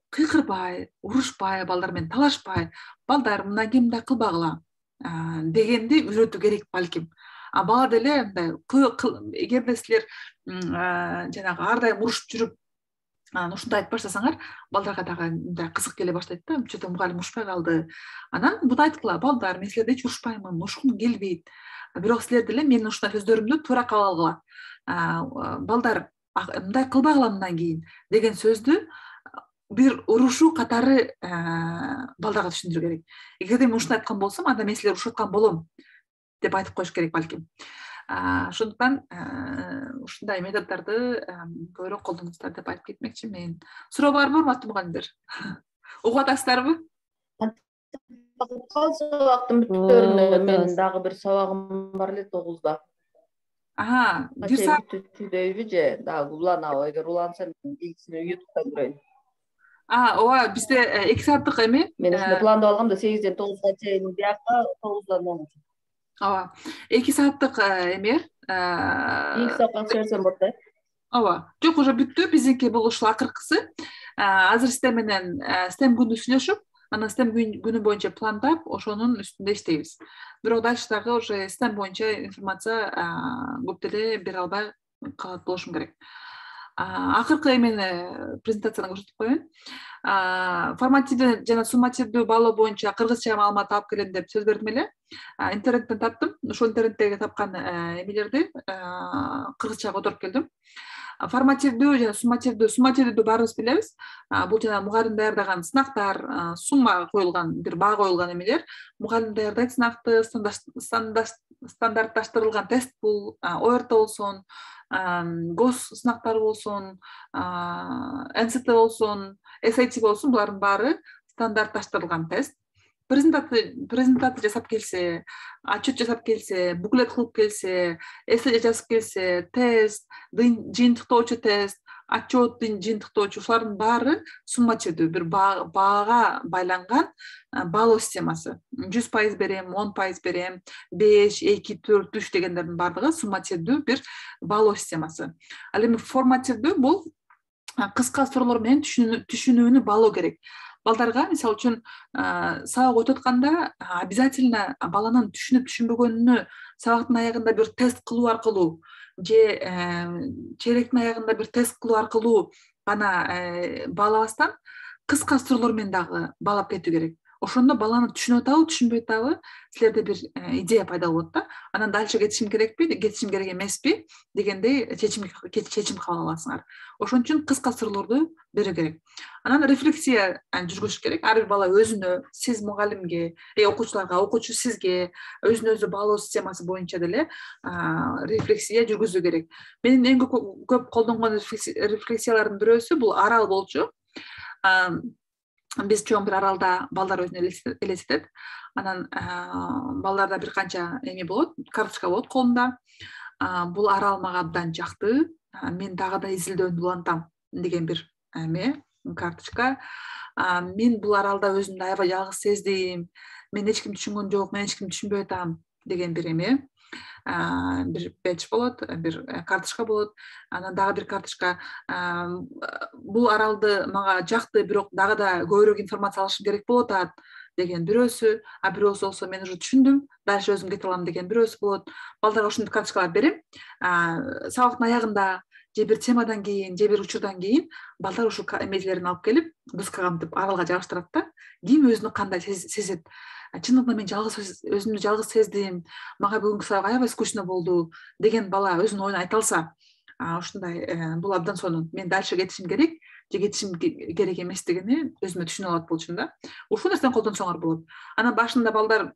Кыйкырбай, урушпай, балдар менен талашпай, балдар мындан кийин мындай кылбагыла дегенди үйрөтүү керек балким. бала деле мындай эгерде силер жанагы ар дайым урушуп жүрүп ушундай айтып баштасаңар, балдарга дагы мындай кызык келе баштайт да. Чөтө мугалим урушпай калды. Анан буну айткыла, балдар, мен силерди эч урушпаймын, урушкум келбейт. Бирок силер деле менин ушундай сөздөрүмдү туура кабыл алгыла. Балдар, мындай кылбагыла мындан кийин деген сөздү бир урушуу катары балдарга түшүндүрүү керек. Эгерде мен ушуну айткан болсом, анда мен силерди урушуп аткан болом деп айтып коюш керек балким. Ошондуктан ушундай методдорду көбүрөөк колдонуңуздар деп айтып кетмекчи мен. Суроо барбы, урматтуу мугалимдер? Угуп атасыздарбы? Сабактын бүттөрүнө мен дагы бир сабагым бар эле 9-да. Бир саат бүтүбү же дагы уланабы? Эгер улансам илгисин YouTube'да көрөйүн. Ооба, бизде 2 сааттык эми. Мен ушундай пландап алгам да 8-ден 9-га чейин биякка, 9-дан 10-га. Ооба. 2 сааттык эме. 2 саатка чыгарсам болот да. Ооба. Жок, уже бүттү. Биздики бул ушул акыркысы. Азыр сиздер менен STEM күнү сүйлөшүп, анан STEM күнү боюнча пландап, ошонун үстүндө иштейбиз. Бирок дальше дагы уже STEM боюнча информация көп деле бере албай калат болушум керек. Акыркы эмени презентацияны көрсөтүп коеюн. Формативдүү жана суммативдүү баалоо боюнча кыргызча маалымат алып келем деп сөз бердим эле. Интернеттен таптым. Ошол интернеттеги тапкан эмелерди кыргызчага которуп келдим. Формативдүү жана суммативдүүдү баарыбыз билебиз. Бул жана мугалим даярдаган сынактар, сумма коюлган, бир баа коюлган эмелер. Мугалим даярдайт сынакты, стандартташтырылган тест бул, ОРТ болсун, гос сынактары болсун, НСТ болсун, SAT болсун, булардын баары стандартташтырылган тест. Презентация жасап келсе, отчет жасап келсе, буклет кылып келсе, эссе жазып келсе, тест, жыйынтыктоочу тест, отчеттин жыйынтыктоочу, ушулардын баары суммативдүү бир баага байланган баалоо системасы. 100% берем, 10% берем, 5, 2, 4, 3 дегендердин баардыгы суммативдүү бир баалоо системасы. Ал эми формативдүү бул кыска суроолор менен түшүнүүнү баалоо керек. Балдарга, мисалы үчүн, сабак өтүп атканда обязательно баланын түшүнүп түшүнбөгөнүнү сабактын аягында бир тест кылуу аркылуу же чейректин аягында бир тест кылуу аркылуу гана баалабастан кыска суроолор менен дагы баалап кетүү керек. Ошондо баланы түшүнүп атабы, түшүнбөй атабы, силерде бир идея пайда болот да. Анан дальше кетишим керекпи, кетишим керек эмеспи дегендей чечим кабыл аласыңар. Ошон үчүн кыска суроолорду берүү керек. Анан рефлексия жүргүзүш керек. Ар бир бала өзүнө, сиз мугалимге, окуучуларга, окуучу сизге өзүнө өзү баалоо системасы боюнча деле рефлексия жүргүзүү керек. Менин эң көп колдонгон рефлексиялардын бирөөсү бул арал болчу. Биз чоң бир аралда балдар өзүнө элестетет. Анан балдарда бир канча эме болот, карточка болот колунда. Бул арал мага абдан жакты. Мен дагы да изилдөөнү улантам деген бир эме, карточка. Мен бул аралда өзүмдү аябай жалгыз сездим. Мен эч ким түшүнгөн жок, мен эч ким түшүнбөй атам деген бир эме. Бир бэдж болот, бир карточка болот. Анан дагы бир карточка. Бул аралды мага жакты, бирок дагы да көбүрөөк информация алышым керек болуп атат деген бирөөсү, бирөөсү болсо мен уже түшүндүм, дальше өзүм кете алам деген бирөөсү болот. Балдарга ушундай карточкалар берем. Сабактын аягында же бир темадан кийин, же бир учурдан кийин балдар ушул эмелерин алып келип, доскага мынтип аралга жабыштырат да. Ким өзүнү кандай сезет? Чындыгында мен өзүмдү жалгыз сездим, мага бүгүнкү сабак аябай скучно болду деген бала өзүнүн оюн айта алса, ушундай бул абдан сонун. Мен дальше кетишим керек, же кетишим керек эместигини өзүмө түшүнүп алат болчумун да. Ушул нерсени колдонсоңор болот. Анан башында балдар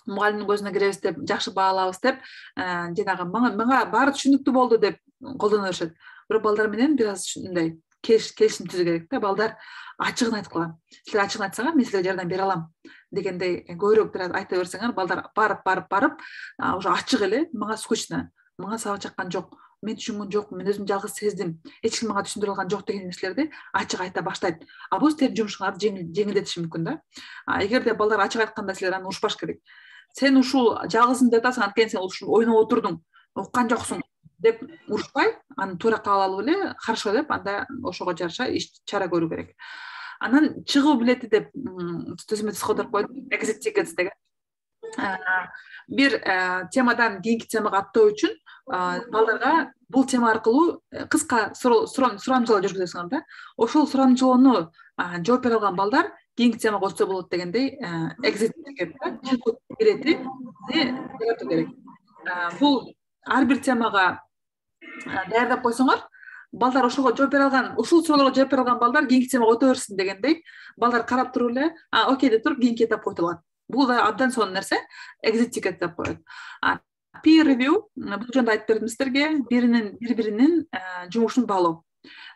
мугалимдин көзүнө киребиз деп, жакшы баалабыз деп, жанагы мага баары түшүнүктүү болду деп колдоно беришет. Бирок балдар менен бир аз ушундай келишим түзүү керек да. Балдар ачыгын айткыла. Силер ачыгын айтсаңар, мен силерге жардам бере алам дегендей көбүрөөк бир аз айта берсеңер, балдар барып уже ачык эле, мага скучно, мага сабак жаккан жок, мен түшүнгөн жокмун, мен өзүмдү жалгыз сездим, эч ким мага түшүндүрө алган жок деген нерселерди ачык айта баштайт. Бул силердин жумушуңарды жеңилдетиши мүмкүн да. Эгерде балдар ачык айтканда силер аны урушпаш керек. Сен ушул жалгызым деп атасың, анткени сен ушул ойноп отурдуң, уккан жоксуң деп урушпай, аны туура кабыл алып эле, хорошо деп, анда ошого жараша иш чара көрүү керек. Анан чыгуу билети деп төзмө тиз которуп койдум, exit tickets деген. бир темадан кийинки темага аттоо үчүн балдарга бул тема аркылуу кыска сурамжылоо жүргүзөсүңөр да. Ошол сурамжылоону жооп бере алган балдар кийинки темага өтсө болот дегендей экзит керек да. Кирети яратуу керек. Бул ар бир темага даярдап койсоңор, балдар ошого жооп бере алган, ушул суроолорго жооп бере алган балдар кийинки темага өтө берсин дегендей, балдар карап туруп эле, окей деп туруп кийинки этапка өтө алат. Бул да абдан сонун нерсе, exit ticket деп коет. Peer review, бул жөнүндө айтып бердим сиздерге, бири-биринин жумушун баалоо.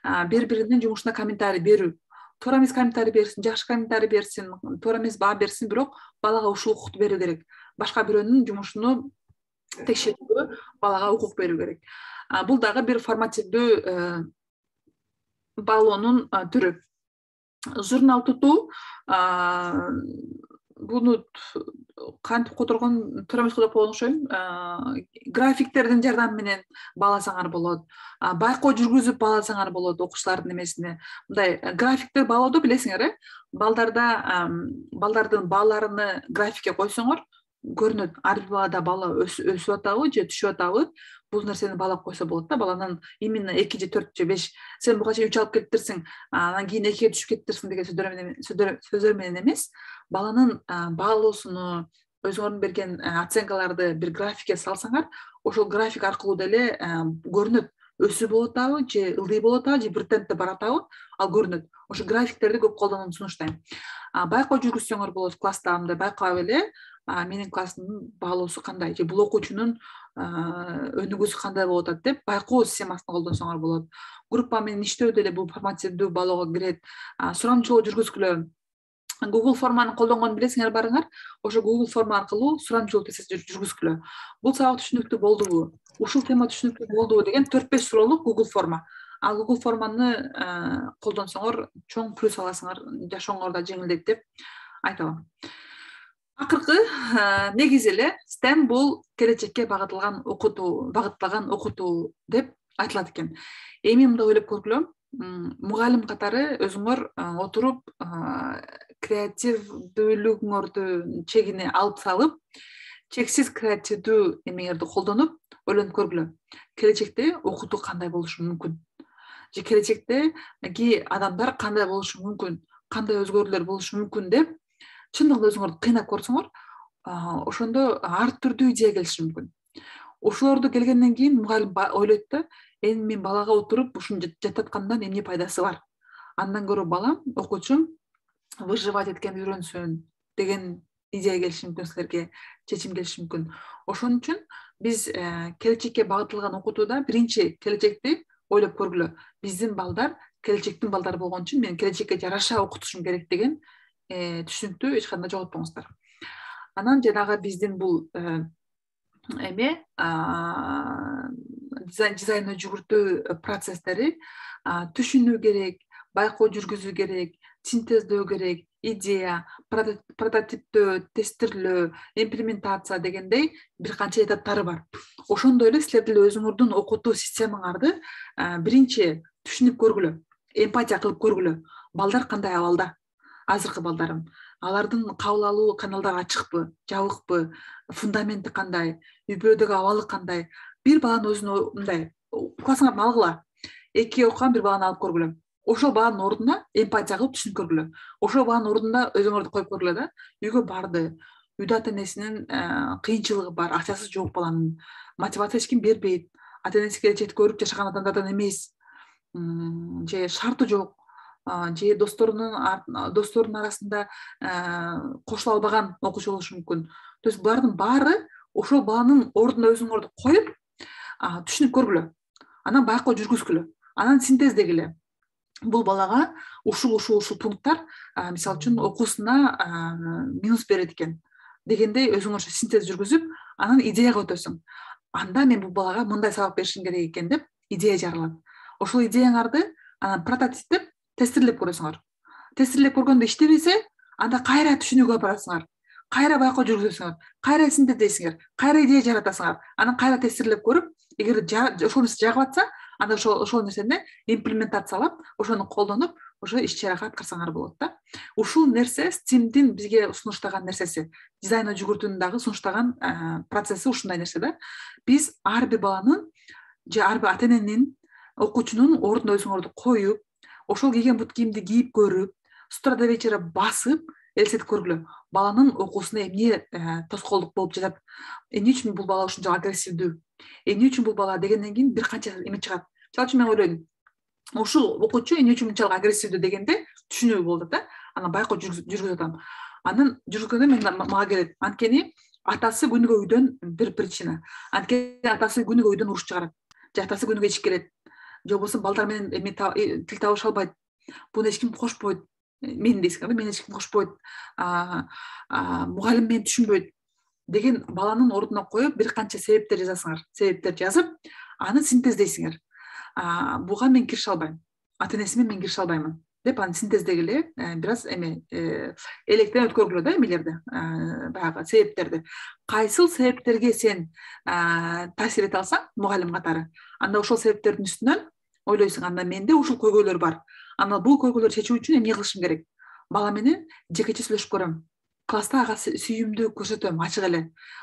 Бири-биринин жумушуна комментарий берүү. Туура эмес комментарий берсин, жакшы комментарий берсин, туура эмес баа берсин, бирок балага ушул укукту берүү керек. Башка бирөөнүн жумушуну текшерүүгө балага укук берүү керек. Бул дагы бир формативдүү баалоонун түрү. Журнал тутуу, буну кантип которгон туура эмес деп койгон окшойм. Графиктердин жардамы менен бааласаңар болот. Байкоо жүргүзүп бааласаңар болот окуучулардын эмесине. Мындай графиктер баалоодо билесиңер, балдардын бааларыны графикке койсоңор, көрүнөт ар бир балада бала өсүп атабы же түшүп атабы. Бул нерсени баалап койсо болот да. Баланын именно 2 же 4 же 5 сен буга чейин 3 алып келиптирсиң, анан кийин 2ге түшүп кетиптирсиң деген сөздөр менен эмес, баланын баалоосуну, өзүңөрдүн берген оценкаларды бир графикке салсаңар, ошол график аркылуу деле көрүнөт өсүү болуп атабы же ылдый болуп атабы же бир темпте баратабы, ал көрүнөт. Ошо графиктерди көп колдонууну сунуштайм. Байкоо жүргүзсөңөр болот класста, мындай байкап эле, менин класстын баалоосу кандай же бул окуучунун өнүгүүсү кандай болуп атат деп байкоо системасын колдонсоңор болот. Группа менен иштөө деле бул формативдүү баалоого кирет. Сурамжылоо жүргүзгүлө Google форманы колдонгонун билесиңер барыңар. Ошо Google форма аркылуу сурамжылоо жүргүзгүлө. Бул сабак түшүнүктүү болдубу? Ушул тема түшүнүктүү болдубу деген 4-5 суроолук Google форма. Ал Google форманы колдонсоңор чоң плюс аласыңар, жашооңор да жеңилдейт деп айта алам. Акыркы негизи эле STEM бул келечекке багытталган окутуу деп айтылат экен. Эми мындай ойлоп көргүлө, мугалим катары өзүңөр отуруп креативдүүлүгүңөрдү чегине алып салып, чексиз креативдүү эмеңерди колдонуп ойлонуп көргүлө. Келечекте окутуу кандай болушу мүмкүн? Же келечектеги адамдар кандай болушу мүмкүн? Кандай өзгөрүүлөр болушу мүмкүн деп чындыгында өзүңөрдү кыйнап көрсөңөр, ошондо ар түрдүү идея келиши мүмкүн. Ошолорду келгенден кийин мугалим ойлойт да, эми мен балага отуруп ушуну жаттаткандан эмне пайдасы бар? Андан көрө балам, окуучум выживать эткенди үйрөнсүн деген идея келиши мүмкүн силерге, чечим келиши мүмкүн. Ошон үчүн биз келечекке багытталган окутууда биринчи келечекти ойлоп көргүлө. Биздин балдар келечектин балдары болгон үчүн мен келечекке жараша окутушум керек деген түшүнүктү эч кандай жоготпоңуздар. Анан жанагы биздин бул дизайн жүгүртүү процесстери түшүнүү керек, байкоо жүргүзүү керек, синтездөө керек, идея, прототиптөө, тестирлөө, имплементация дегендей бир канча этаптары бар. Ошондой эле силер деле өзүңөрдүн окутуу системаңарды биринчи түшүнүп көргүлө, эмпатия кылып көргүлө. Балдар кандай абалда? Азыркы балдарым, алардын кабыл алуу каналдары ачыкпы, жабыкпы, фундаменти кандай, үй-бүлөдөгү абалы кандай? Бир баланын өзүнө мындай классыңардын алгыла, 2 окуган бир баланы алып көргүлө. Ошол баланын ордуна эмпатия кылып түшүнүп көргүлө. Ошол баланын ордуна өзүңөрдү коюп көргүлө да. Үйгө барды, үйдө ата-энесинин кыйынчылыгы бар, акчасы жок баланын, мотивация эч ким бербейт, ата-энеси келечекти көрүп жашаган адамдардан эмес, же шарты жок, же досторунун арасында кошула албаган окуучу болушу мүмкүн. То есть булардын баары ошол баланын ордуна өзүңөрдү коюп түшүнүп көргүлө. Анан байкоо жүргүзгүлө. Анан синтездегиле. Бул балага ушул пункттар мисалы үчүн окуусуна минус берет экен дегендей өзүңөрчө синтез жүргүзүп, анан идеяга өтөсүң. Анда мен бул балага мындай сабак беришим керек экен деп идея жаралат. Ошол идеяңарды анан прототиптеп тестирлеп көрөсүңөр. Тестирлеп көргөндө иштебесе, анда кайра түшүнүүгө барасыңар. Кайра байкоо жүргүзөсүңөр, кайра синтездейсиңер, кайра идея жаратасыңар. Анан кайра тестирлеп көрүп, эгер ошол нерсе жагып атса, анда ошол нерсени имплементациялап ошону колдонуп ошо иш чарага аткарсаңар болот да. Ушул нерсе STEAM'дин бизге сунуштаган нерсеси, дизайнга жүгүртүүнүн дагы сунуштаган процесси ушундай нерсе да. Биз ар бир баланын же ар бир ата-эненин, окуучунун ордуна өзүңөрдү коюп, ошол кийген бут кийимди кийип көрүп, с утра до вечера басып элестетип көргүлө. Баланын окуусуна эмне тоскоолдук болуп жатат? Эмне үчүн бул бала ушунча агрессивдүү? Эмне үчүн бул бала дегенден кийин бир канча эме чыгат. Мисалы үчүн мен ойлойм, ушул окуучу эмне үчүн мынчалык агрессивдүү дегенде түшүнүү болду да. Анан байкоо жүргүзүп атам. Анан жүргүзгөндө мен мага келет. Анткени атасы күнүгө үйдөн бир причина. Анткени атасы күнүгө үйдөн уруш чыгарат. Же атасы күнүгө ичип келет. Же болбосо балдар менен эме тил табыша албайт. Буну эч ким кошпойт. Мен дейсиңерби, мен эч ким кошпойт. Мугалим мени түшүнбөйт деген баланын ордуна коюп бир канча себептер жазасыңар. Себептер жазып, аны синтездейсиңер. Буга мен киреше албайм. Ата-энесимен мен киреше албаймын деп аны синтездегиле бир аз эме электен өткөргүлө да эмелерди, баягы себептерди. Кайсыл себептерге сен таасир эте алсаң, мугалим катары, анда ошол себептердин үстүнөн ойлойсуң, анда менде ушул көйгөйлөр бар. Анда бул көйгөйлөрдү чечүү үчүн эмне кылышым керек? Бала менен жекече сүйлөшүп көрөм. Класста ага сүйүмдүү көрсөтөм, ачык эле.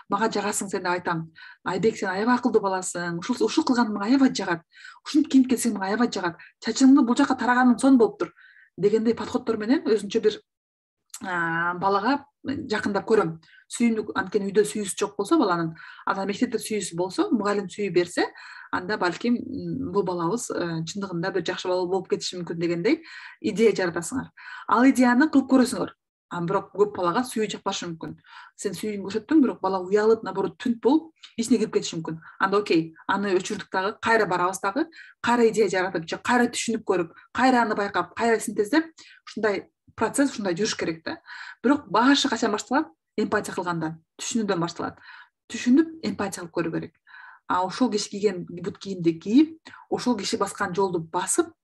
Мага жагасың сен деп айтам. Айбек, сен аябай акылдуу баласың. Ушул кылганың мага аябай жагат. Ушинтип кийинип келсең мага аябай жагат. Чачыңды бул жака тараганың сонун болуптур дегендей подходдор менен өзүнчө бир балага жакындап көрөм. Сүйүмдүү, анткени үйдө сүйүүсү жок болсо баланын, анан мектепте сүйүүсү болсо, мугалим сүйүү берсе, анда балким бул балабыз чындыгында бир жакшы бала болуп кетиши мүмкүн дегендей идея жаратасыңар. Ал идеяны кылып көрөсүңөр. Бирок көп балага сүйүү жакпашы мүмкүн. Сен сүйүүн көрсөттүң, бирок бала уялып, наоборот түнт болуп, ичине кирип кетиши мүмкүн. Анда окей, аны өчүрдүк дагы, кайра барабыз дагы, кайра идея жаратып, же кайра түшүнүп көрүп, кайра аны байкап, кайра синтездеп, ушундай процесс ушундай жүрүш керек да. Бирок башы качан башталат? Эмпатия кылгандан, түшүнүүдөн башталат. Түшүнүп, эмпатия кылып көрүү керек. Ошол киши кийген бут кийимди кийип, ошол киши баскан жолду басып,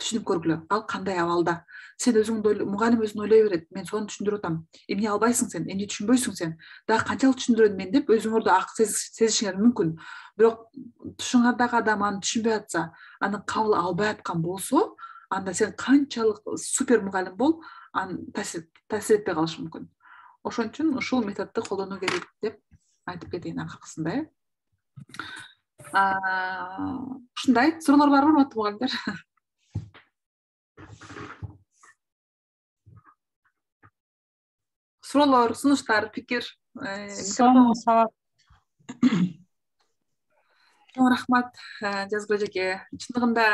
түшүнүп көргүлө. Ал кандай абалда? Сен өзүңдү, мугалим өзүн ойлой берет. Мен сону түшүндүрүп атам. Эмне албайсың сен? Эмне түшүнбөйсүң сен? Дагы канчалык түшүндүрөм мен деп өзүңөрдү ак сезишиңер мүмкүн. Бирок тушуңардагы адам аны түшүнбөй атса, аны кабыл албай аткан болсо, анда сен канчалык супер мугалим бол, аны таасир этпей калышы мүмкүн. Ошон үчүн ушул методду колдонуу керек деп айтып кетейин акыркысында. Ушундай суроолор барбы, урматтуу мугалимдер? Суроолор, сунуштар, пикир. Сонун сабак. Рахмат, Жазгүл эжеке. Чындыгында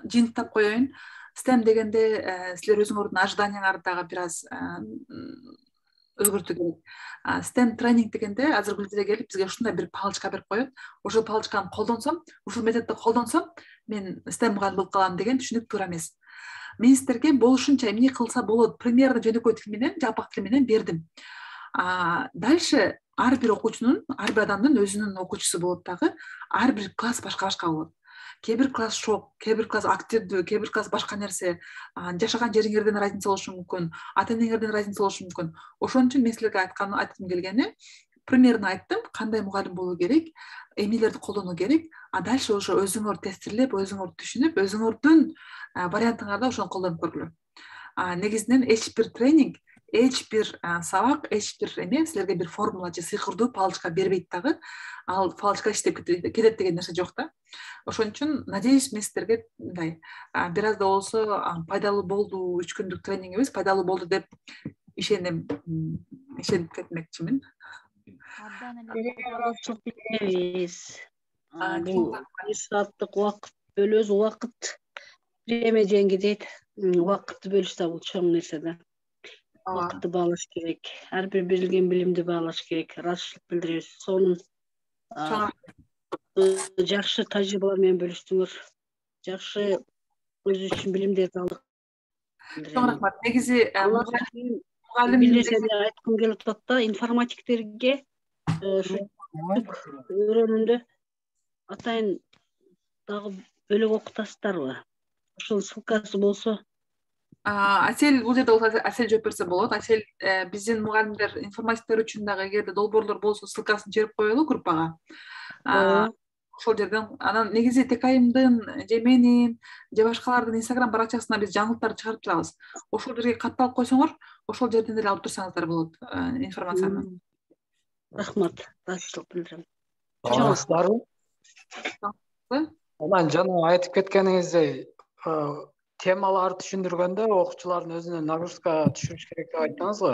жыйынтыктап коеюн. STEM дегенде силер өзүңөрдүн ожиданияңарды дагы бир аз өзгөртүү керек. STEM тренинг дегенде азыр Гүлдере келип бизге ушундай бир палочка берип коет. Ошол палочканы колдонсом, ушул методду колдонсом, мен STEM мугалим болуп калам деген түшүнүк туура эмес. Мен сиздерге болушунча эмне кылса болот, примерно жөнөкөй тил менен, жапак тил менен бердим. Дальше ар бир окуучунун, ар бир адамдын өзүнүн окуучусу болот дагы, ар бир класс башка болот. Кээ бир класс шок, кээ бир класс активдүү, кээ бир класс башка нерсе, жашаган жериңерден разница болушу мүмкүн, ата-энеңерден разница болушу мүмкүн. Ошон үчүн мен силерге айткым келгени, примерно айттым, кандай мугалим болуу керек, эмнелерди колдонуу керек, а дальше ошо өзүңөр тестирлеп, өзүңөр түшүнүп, өзүңөрдүн вариантыңарда ошону колдонуп көргүлө. Негизинен эч бир тренинг, эч бир сабак, эч бир эме силерге бир формула же сыйкырдуу палочка бербейт дагы. Ал палочка иштеп кетет деген нерсе жок да. Ошон үчүн, надеюсь, мен сиздерге мындай бир аз да болсо пайдалуу болду, 3 күндүк тренинг эмес, пайдалуу болду деп ишенип кетмекчимин. Бир сааттык убакыт бөлөбүз, убакыт время жеңги дейт. Убакытты бөлүш да бул чоң нерсе да. Убакытты баалаш керек. Ар бир берилген билимди баалаш керек. Ыраазычылык билдиребиз. Сонун жакшы тажрыйбалар менен бөлүштүңөр. Жакшы өзү үчүн билимдерди алдык. Чоң рахмат. Негизи мугалим айткым келип атат да, информатиктерге үйрөнүүндө атайын дагы бөлөк окутасыздарбы? Ошол ссылкасы болсо. Асел, бул жерде болсо Асел жооп берсе болот. Асел, биздин мугалимдер, информатиктер үчүн дагы эгерде долбоорлор болсо ссылкасын жиберип коелу группага. ошол жерден анан негизи Текайымдын же менин же башкалардын Instagram баракчасына биз жаңылыктарды чыгарып турабыз. Ошол жерге катталып койсоңор, ошол жерден деле алып турсаңыздар болот информацияны. Рахмат. Башчылык билдирем. Чоңсуздарбы? Анан жана айтып кеткениңиздей, темаларды түшүндүргөндө окуучулардын өзүнө нагрузка түшүрүш керек деп айттыңыз го.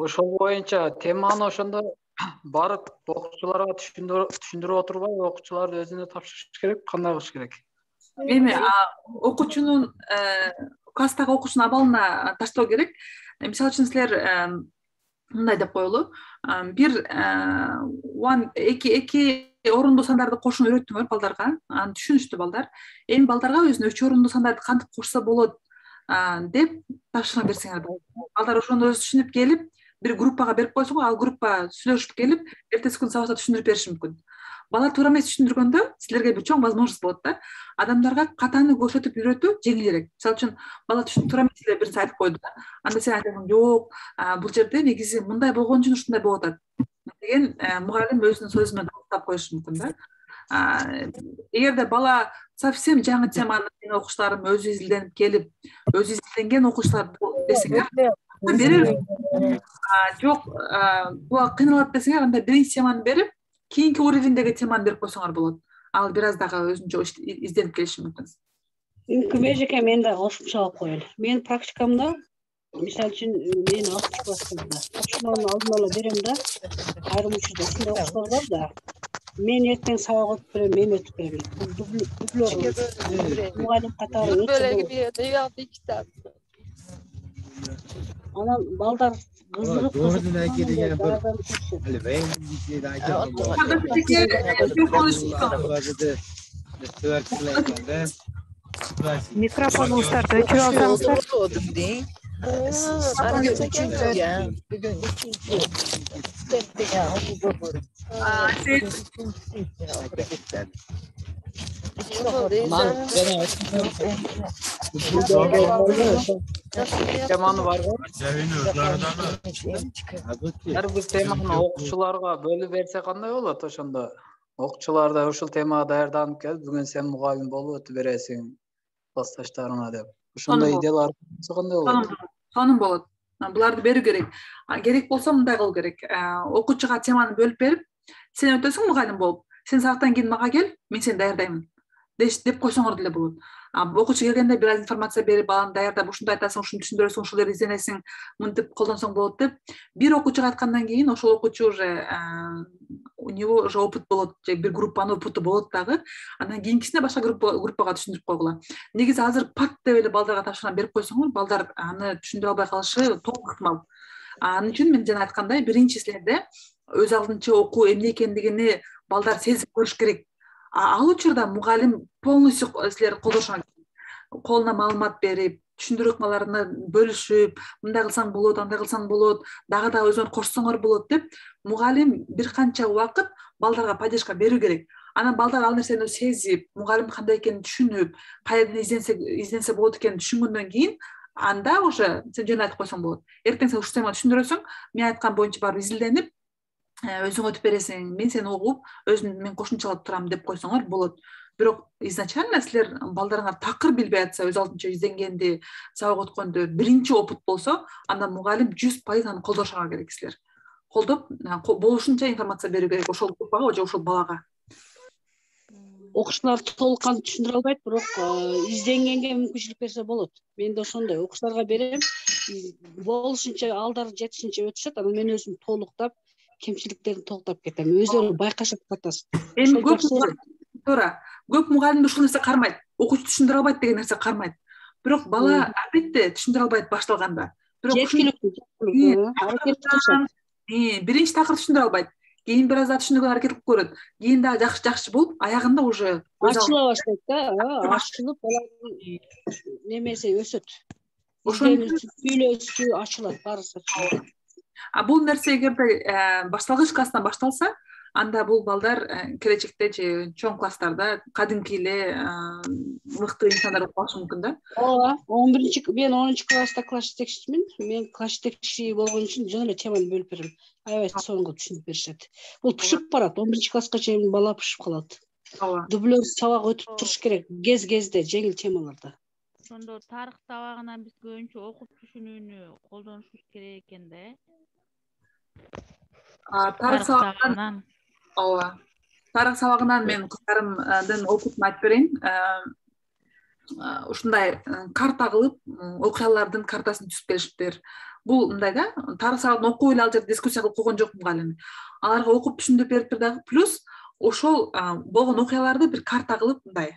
Ошол боюнча теманы ошондо барып окуучуларга түшүндүрүп отурбай, окуучулар өзүнө тапшырыш керек, кандай кылыш керек? Эми окуучунун класстагы окуучунун абалына таштоо керек. Мисалы үчүн силер мындай деп коелу, бир эки орундуу сандарды кошууну үйрөттүңөр балдарга, аны түшүнүштү балдар. Эми балдарга өзүнө 3 орундуу сандарды кантип кошсо болот деп тапшырма берсеңер болот. Балдар ошондо өзү түшүнүп келип, бир группага берип койсоңор, ал группа сүйлөшүп келип, эртеси күнү сабакта түшүндүрүп бериши мүмкүн. Бала туура эмес түшүндүргөндө силерге бир чоң возможность болот да. Адамдарга катаны көрсөтүп үйрөтүү жеңилирээк. Мисалы үчүн бала туура эмес эле биринчи айтып койду да. Анда сен айтасың, жок, бул жерде негизи мындай болгон үчүн ушундай болуп атат деген мугалим өзүнүн сөзү менен даттап коюшу мүмкүн да. Эгерде бала совсем жаңы теманы менин окуучуларым өзү изилденип келип, өзү изилденген окуучулар десеңер, жок, буга кыйналат десеңер, анда биринчи теманы берип, кийинки уровеньдеги теманы берип койсоңор болот. Ал бир аз дагы өзүнчө изденип келиши мүмкүн. Мүмкүн эжеке мен да кошумча кылып коелу. Менин практикамда, мисалы үчүн, мен 6 класста окуучулардын алдын ала берем да, айрым учурда ушундай окуучулар бар да. Мен эртең сабак өтүп берем, мен өтүп берем. Дублер. Мугалим катары өтүп. Анан балдар кызыгып Микрофонуңуздарды өчүрүп алсаңыздар. Теманы бар го? Ар бир теманы окуучуларга бөлүп берсе кандай болот ошондо? Окуучулар да ушул темага даярданып келип, бүгүн сен мугалим болуп өтүп бересиң классташтарыңа деп. Ошондой идеялар кандай болот? Сонун болот. Буларды берүү керек. Керек болсо мындай кылуу керек. Окуучуга теманы бөлүп берип, сен өтөсүң мугалим болуп, сен сабактан кийин мага кел, мен сени даярдайм деп койсоңор деле болот. Окуучу келгенде бир аз информация берип, баланы даярдап, ушундай айтасың, ушуну түшүндүрөсүң, ушул жерде изденесиң, мынтип колдонсоң болот деп, бир окуучуга айткандан кийин ошол окуучу уже у него уже опыт болот, же бир группанын опыту болот дагы, андан кийинкисине башка группага түшүндүрүп койгула. Негизи азыр пат деп эле балдарга тапшырма берип койсоңор, балдар аны түшүндүрө албай калышы толук ыктымал. Анын үчүн мен жана айткандай, биринчи силерде өз алдынча окуу эмне экендигини балдар сезип көрүш керек. Ал учурда мугалим полностью силер колдошуңар керек. Колуна маалымат берип, түшүндүрүү ыкмаларына бөлүшүп, мындай кылсаң болот, андай кылсаң болот, дагы өзүңөр кошсоңор болот деп, мугалим бир канча убакыт балдарга поддержка берүү керек. Анан балдар ал нерсени сезип, мугалим кандай экенин түшүнүп, кайерден изденсе болот экенин түшүнгөндөн кийин, анда уже сен жөн айтып койсоң болот. Эртең сен ушул теманы түшүндүрөсүң, мен айткан боюнча барып изилденип, өзүң өтүп бересиң, мен сени угуп, мен кошумчалап турам деп койсоңор болот. Бирок изначально силер балдарыңар такыр билбей атса, өз алдынча изденгенди, сабак өткөндө биринчи опыт болсо, анда мугалим 100% аны колдошуңар керек силер. Колдоп, болушунча информация берүү керек ошол группага же ошол балага. Окуучулар толук кантип түшүндүрө албайт, бирок изденгенге мүмкүнчүлүк берсе болот. Мен да ошондой окуучуларга берем. Болушунча алдар жетишинче өтүшөт, анан мен өзүм толуктап, кемчиликтерин толуктап кетем. Өздөрү байкашып катасыз. Эми көп мугалимди ушул нерсе кармайт. Окуучу түшүндүрө албайт деген нерсе кармайт. Бирок бала албетте түшүндүрө албайт башталганда. Биринчи такыр түшүндүрө албайт. Кийин бир аз түшүндүргөнгө аракет кылып көрөт. Кийин дагы жакшы болуп, аягында уже ачыла баштайт да, ачылып баланын немеси өсөт. Сүйлөшүү ачылат, баарысы ачылат. Бул нерсе эгерде башталгыч класстан башталса, анда бул балдар келечекте же чоң класстарда кадимки эле мыкты инсандар болуп калышы мүмкүн да. Ооба, 11-чи мен 10-чу класста класс жетекчисимин. Мен класс жетекчиси болгон үчүн жөн эле теманы бөлүп берем. Аябай соңго түшүнүп беришет. Бул пышып барат, 11-чи класска чейин бала пышып калат. Ооба. Дублер сабак өтүп туруш керек, кез-кезде жеңил темаларда. Ошондо тарых сабагынан биз көбүнчө окуп түшүнүүнү колдонушубуз керек экен да. Тарых сабагынан ооба. Тарых сабагынан мен кыздарымдын опытын айтып берейин. Ушундай карта кылып, окуялардын картасын түзүп беришиптир. Бул мындай да, тарых сабагын окуп эле ал жерде дискуссия кылып койгон жок мугалим. Аларга окуп түшүндүрүп бериптир дагы, плюс ошол болгон окуяларды бир карта кылып мындай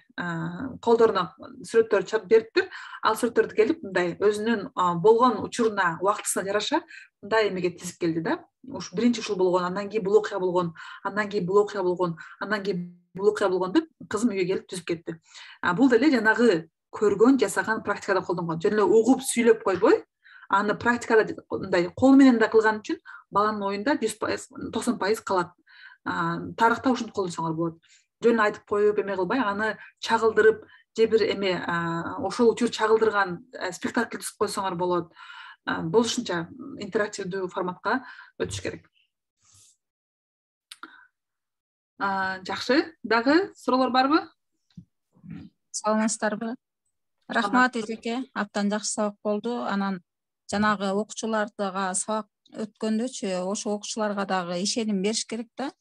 колдоруна сүрөттөр чыгып бериптир. Ал сүрөттөрдү келип мындай өзүнүн болгон учуруна, убактысына жараша мындай эмеге тизип келди да. Уш биринчи ушул болгон, андан кийин бул окуя болгон, андан кийин бул окуя болгон, андан кийин бул окуя болгон деп кызым үйгө келип түзүп кетти. Бул деле жанагы көргөн, жасаган, практикада колдонгон. Жөн эле угуп сүйлөп койбой, аны практикада мындай кол менен да кылган үчүн баланын оюнда 100%, 90% калат. Тарыхта ушинтип колдонсоңор болот. Жөн айтып коюп эме кылбай, аны чагылдырып, же бир эме ошол учур чагылдырган спектакль түзүп койсоңор болот. Болушунча интерактивдүү форматка өтүш керек. Жакшы, дагы суроолор барбы? Саламатсыздарбы? Рахмат эжеке, абдан жакшы сабак болду. Анан жанагы окуучуларга сабак өткөндөчү, ошо окуучуларга дагы ишеним бериш керек да.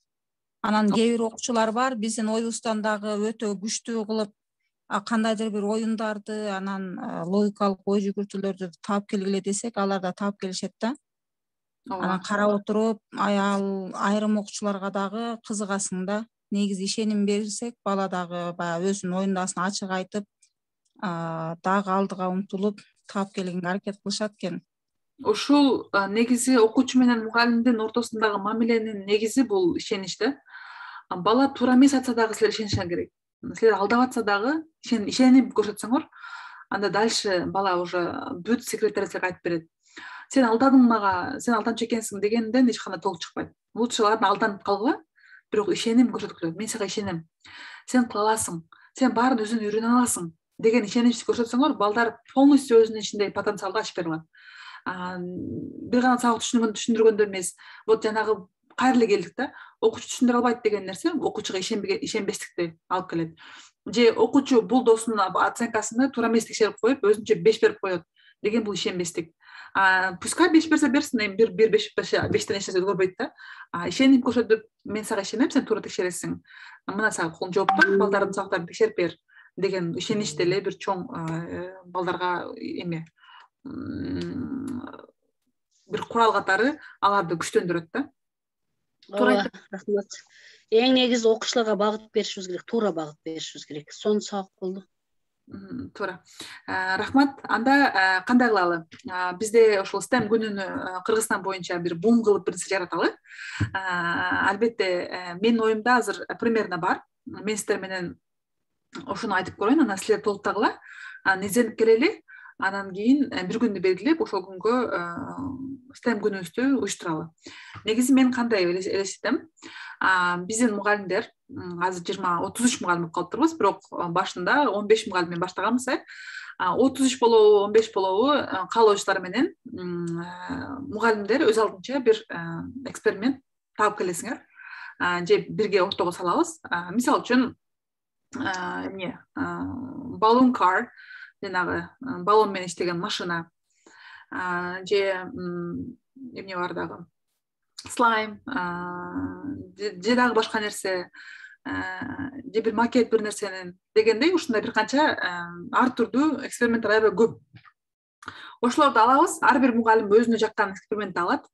Анан кээ бир окуучулар бар, биздин оюбуздан дагы өтө күчтүү кылып, кандайдыр бир оюндарды, анан логикалык ой жүгүртүүлөрдү таап келгиле десек, алар да таап келишет да. Анан карап отуруп, айрым окуучуларга дагы кызыгасың да. Негизи ишеним берсек, бала дагы баягы өзүнүн оюндасын ачык айтып, дагы алдыга умтулуп, таап келгенге аракет кылышат экен. Ушул негизи окуучу менен мугалимдин ортосундагы мамиленин негизи бул ишенич да. Бала туура эмес айтса дагы силер ишенишиңер керек. Силер алдап атса дагы ишенип көрсөтсөңөр, анда дальше бала уже бүт секреттерди силерге айтып берет. Сен алдадың мага, сен алдамчы экенсиң дегенден эч кандай толук чыкпайт. Лучше алданып калгыла, бирок ишеним көрсөткүлө. Мен сага ишенем. Сен кыла аласың. Сен баарын өзүң үйрөнө аласың деген ишенимди көрсөтсөңөр, балдар полностью өзүнүн ичиндеги потенциалды ачып бере алат. Бир гана сабак түшүндүргөндө эмес, вот жанагы кайрылы келдик да. Окуучу түшүндүрө албайт деген нерсе окуучуга ишенбестикти алып келет. Же окуучу бул досунун оценкасына туура эмес текшерип коюп, өзүнчө 5 берип коет деген бул ишенбестик. Пускай 5 берсе берсин, эми бир 5тен эч нерсе өзгөрбөйт да. Ишеним көрсөтүп, мен сага ишенем, сен туура текшересиң. Мына сага жооптор, балдардын сабактарын текшерип бер деген ишенич деле бир чоң балдарга эме бир курал катары аларды күчтөндүрөт да. Ооба, рахмат. Эң негизи окуучуларга багыт беришибиз керек, туура багыт беришибиз керек. Сонун сабак болду. Туура. Рахмат. Анда кандай кылалы? Бизде ошол STEM күнүнү Кыргызстан боюнча бир бум кылып бир нерсе жараталы. Албетте менин оюмда азыр примерно бар. Мен сиздер менен ошону айтып коеюн, анан силер толуктагыла. Изденип келели. Анан кийин бир күндү белгилеп, ошол күнгө STEM күнүбүздү уюштуралы. Негизи мен кандай элестетем? Биздин мугалимдер азыр 20-33 мугалим болуп калыптырбыз, бирок башында 15 мугалимден баштаганбыз. 33 болобу, 15 болобу каалоочулар менен мугалимдер өз алдынча бир эксперимент таап келесиңер. Же бирге ортого салабыз. Мисалы үчүн balloon car, жанагы баллон менен иштеген машина, же эмне бар дагы, слайм, же дагы башка нерсе, же бир макет бир нерсенин дегендей ушундай бир канча ар түрдүү эксперименттер аябай көп. Ошолорду алабыз, ар бир мугалим өзүнө жаккан экспериментти алат.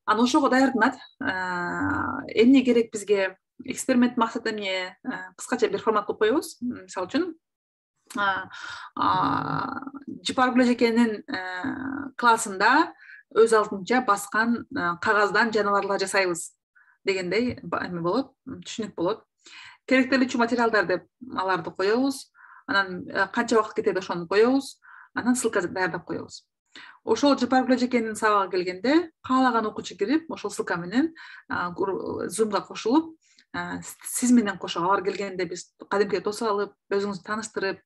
Анан ошого даярданат. Эмне керек бизге? Эксперимент максаты эмне? Кыскача бир формат кылып коебуз. Мисалы үчүн Жипар эжекенин классында өз алдынча баскан кагаздан жаныбарлар жасайбыз дегендей эме болот, түшүнүк болот. Керектелүүчү материалдар деп аларды коебуз. Анан канча убакыт кетет ошону коебуз. Анан ссылка даярдап коебуз. Ошол Жипар эжекенин сабагы келгенде каалаган окуучу кирип, ошол ссылка менен Zoom'га кошулуп, сиз менен кошо алар келгенде биз кадимки тосуп алып, өзүңүздү тааныштырып,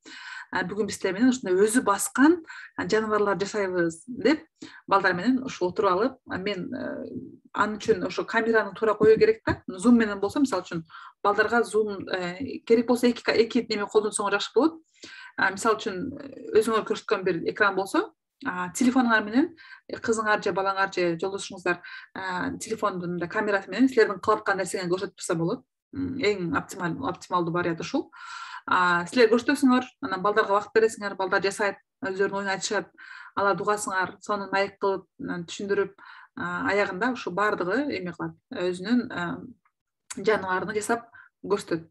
бүгүн биз силер менен ушундай өзү баскан жаныбарлар жасайбыз деп балдар менен ушу отуруп алып, мен анын үчүн ошо камераны туура коюу керек да. Zoom менен болсо, мисалы үчүн балдарга Zoom керек болсо эки неме колдонсоңор жакшы болот. Мисалы үчүн өзүңөр көрсөткөн бир экран болсо, телефонуңар менен кызыңар же балаңар же жолдошуңуздар телефондун камерасы менен силердин кылып аткан нерсеңерди көрсөтүп турса болот. Эң оптималдуу вариант ушул. Силер көрсөтөсүңөр, анан балдарга убакыт бересиңер, балдар жасайт, өздөрүнүн оюн айтышат, аларды угасыңар, сонун маек кылып, түшүндүрүп, аягында ушу баардыгы эме кылат, өзүнүн жаныбарын жасап көрсөтөт.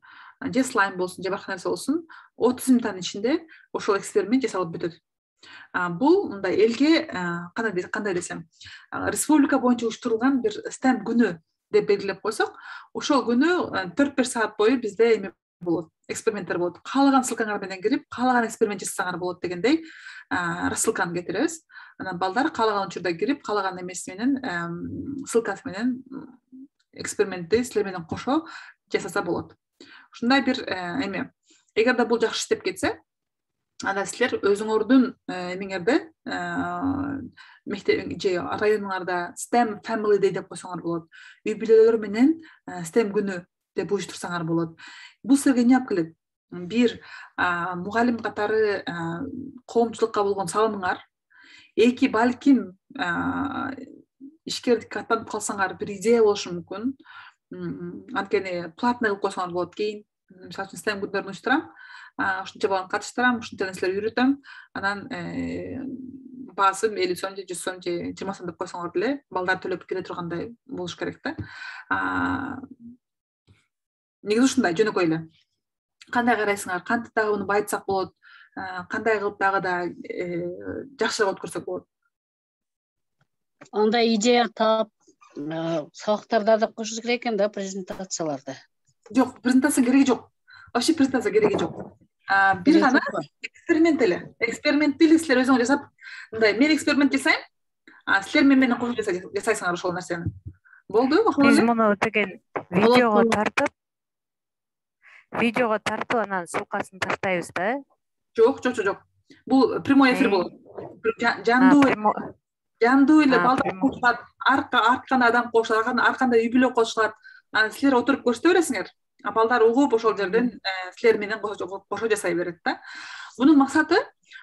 Же слайм болсун, же башка нерсе болсун, 30 мүнөттүн ичинде ошол эксперимент жасалып бүтөт. Бул мындай элге кандай десем, республика боюнча уюштурулган бир STEM күнү деп белгилеп койсок, ошол күнү 4-5 саат бою бизде эме болот, эксперименттер болот. Каалаган ссылкаңар менен кирип, каалаган эксперимент жасасаңар болот дегендей рассылканы кетиребиз. Анан балдар каалаган учурда кирип, каалаган эмеси менен, ссылкасы менен экспериментти силер менен кошо жасаса болот. Ушундай бир эме. Эгерде бул жакшы иштеп кетсе, анда силер өзүңөрдүн эмеңерде мектеп же районуңарда STEM Family Day деп койсоңор болот. Үй бүлөлөр менен STEM күнү деп уюштурсаңар болот. Бул силерге эмне алып келет? Бир, мугалим катары коомчулукка болгон салымыңар. Эки, балким ишкердикке аттанып калсаңар бир идея болушу мүмкүн. Анткени платный кылып койсоңор болот кейин. Мисалы үчүн STEM күндөрүн уюштурам, ушунча баланы катыштырам, ушунча нерселер үйрөтөм, анан баасы 50 сом же 100 сом же 20 сом деп койсоңор деле балдар төлөп келе тургандай болуш керек да. Негизи ушундай жөнөкөй эле. Кандай карайсыңар? Кантип дагы муну байытсак болот? Кандай кылып дагы да жакшыраак өткөрсөк болот? Андай идея таап, сабактарда да кошуш керек экен да, презентацияларда. Жок, презентация кереги жок. Вообще презентация кереги жок. Бир гана эксперимент эле. Экспериментти эле силер өзүңөр жасап, мындай мен эксперимент жасайм, силер менен кошо жасайсыңар ошол нерсени. Болду, ошол эле. Биз муну деген видеого тартып анан ссылкасын таштайбыз да. Жок. Бул прямой эфир болот. Жандуу эле балдар кошулат, арткан адам кошулат, аркандай үй бүлө кошулат. Силер отуруп көрсөтө бересиңер. Балдар угуп ошол жерден силер менен кошо жасай берет да. Мунун максаты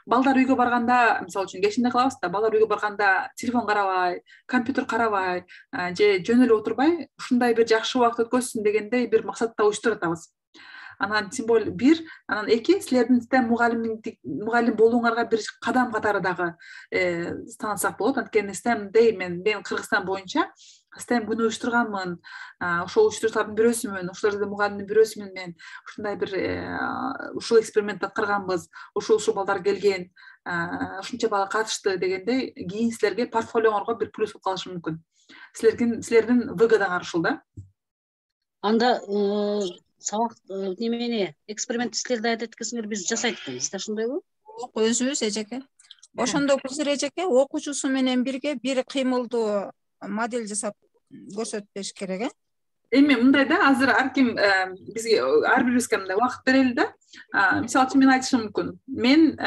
балдар үйгө барганда, мисалы үчүн кечинде кылабыз да, балдар үйгө барганда телефон карабай, компьютер карабай, же жөн эле отурбай, ушундай бир жакшы убакыт өткөзсүн дегендей бир максатта уюштуруп атабыз. Анан тем более бир, анан эки, силердин STEM мугалим болууңарга бир кадам катары дагы стансак болот. Анткени STEM Day мен Кыргызстан боюнча STEM күнү уюштурганмын, ошол уюштуруучулардын бирөөсүмүн, ошолордун мугалимдин бирөөсүмүн мен. Ушундай бир ушул эксперимент аткарганбыз, ушул балдар келген, ушунча бала катышты дегендей, кийин силерге портфолиоңорго бир плюс болуп калышы мүмкүн. Силердин выгодаңар ушул да. Анда сабак немени экспериментти силер да эткенсиңер, биз жасайт экенбиз да, ошондойбу? Өзүбүз эжеке. Ошондо бизер эжеке окуучусу менен бирге бир кыймылдуу модель жасап көрсөтүп бериш керек, Эми мындай да, азыр ар ким бизге ар бирибизге мындай убакыт берели да. Мисалы үчүн мен айтышым мүмкүн. Мен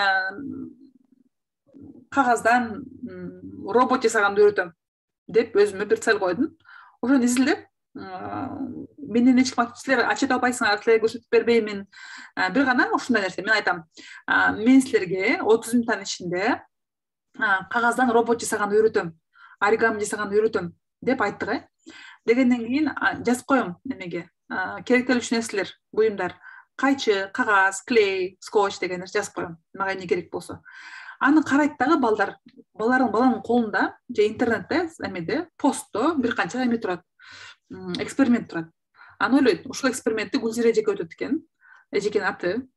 кагаздан робот жасаганды үйрөтөм деп өзүмө бир цель койдум. Ошону изилдеп, менен эч ким силер ачыта албайсыңар, силерге көрсөтүп бербеймин. Бир гана ушундай нерсе мен айтам. Мен силерге 30 мүнөттүн ичинде кагаздан робот жасаганды үйрөтөм, оригами жасаганды үйрөтөм деп айттык. Дегенден кийин жазып коем немеге. Керектелүүчү нерселер, буюмдар, кайчы, кагаз, клей, скотч деген нерсе жазып коем. Мага эмне керек болсо. Аны карайт дагы балдар. Баланын колунда же интернетте, эмеде, постто бир канча эме турат. Эксперимент турат. Аны ойлойт, ушул экспериментти Гүлзира эжеке өтөт экен. Эжекенин аты,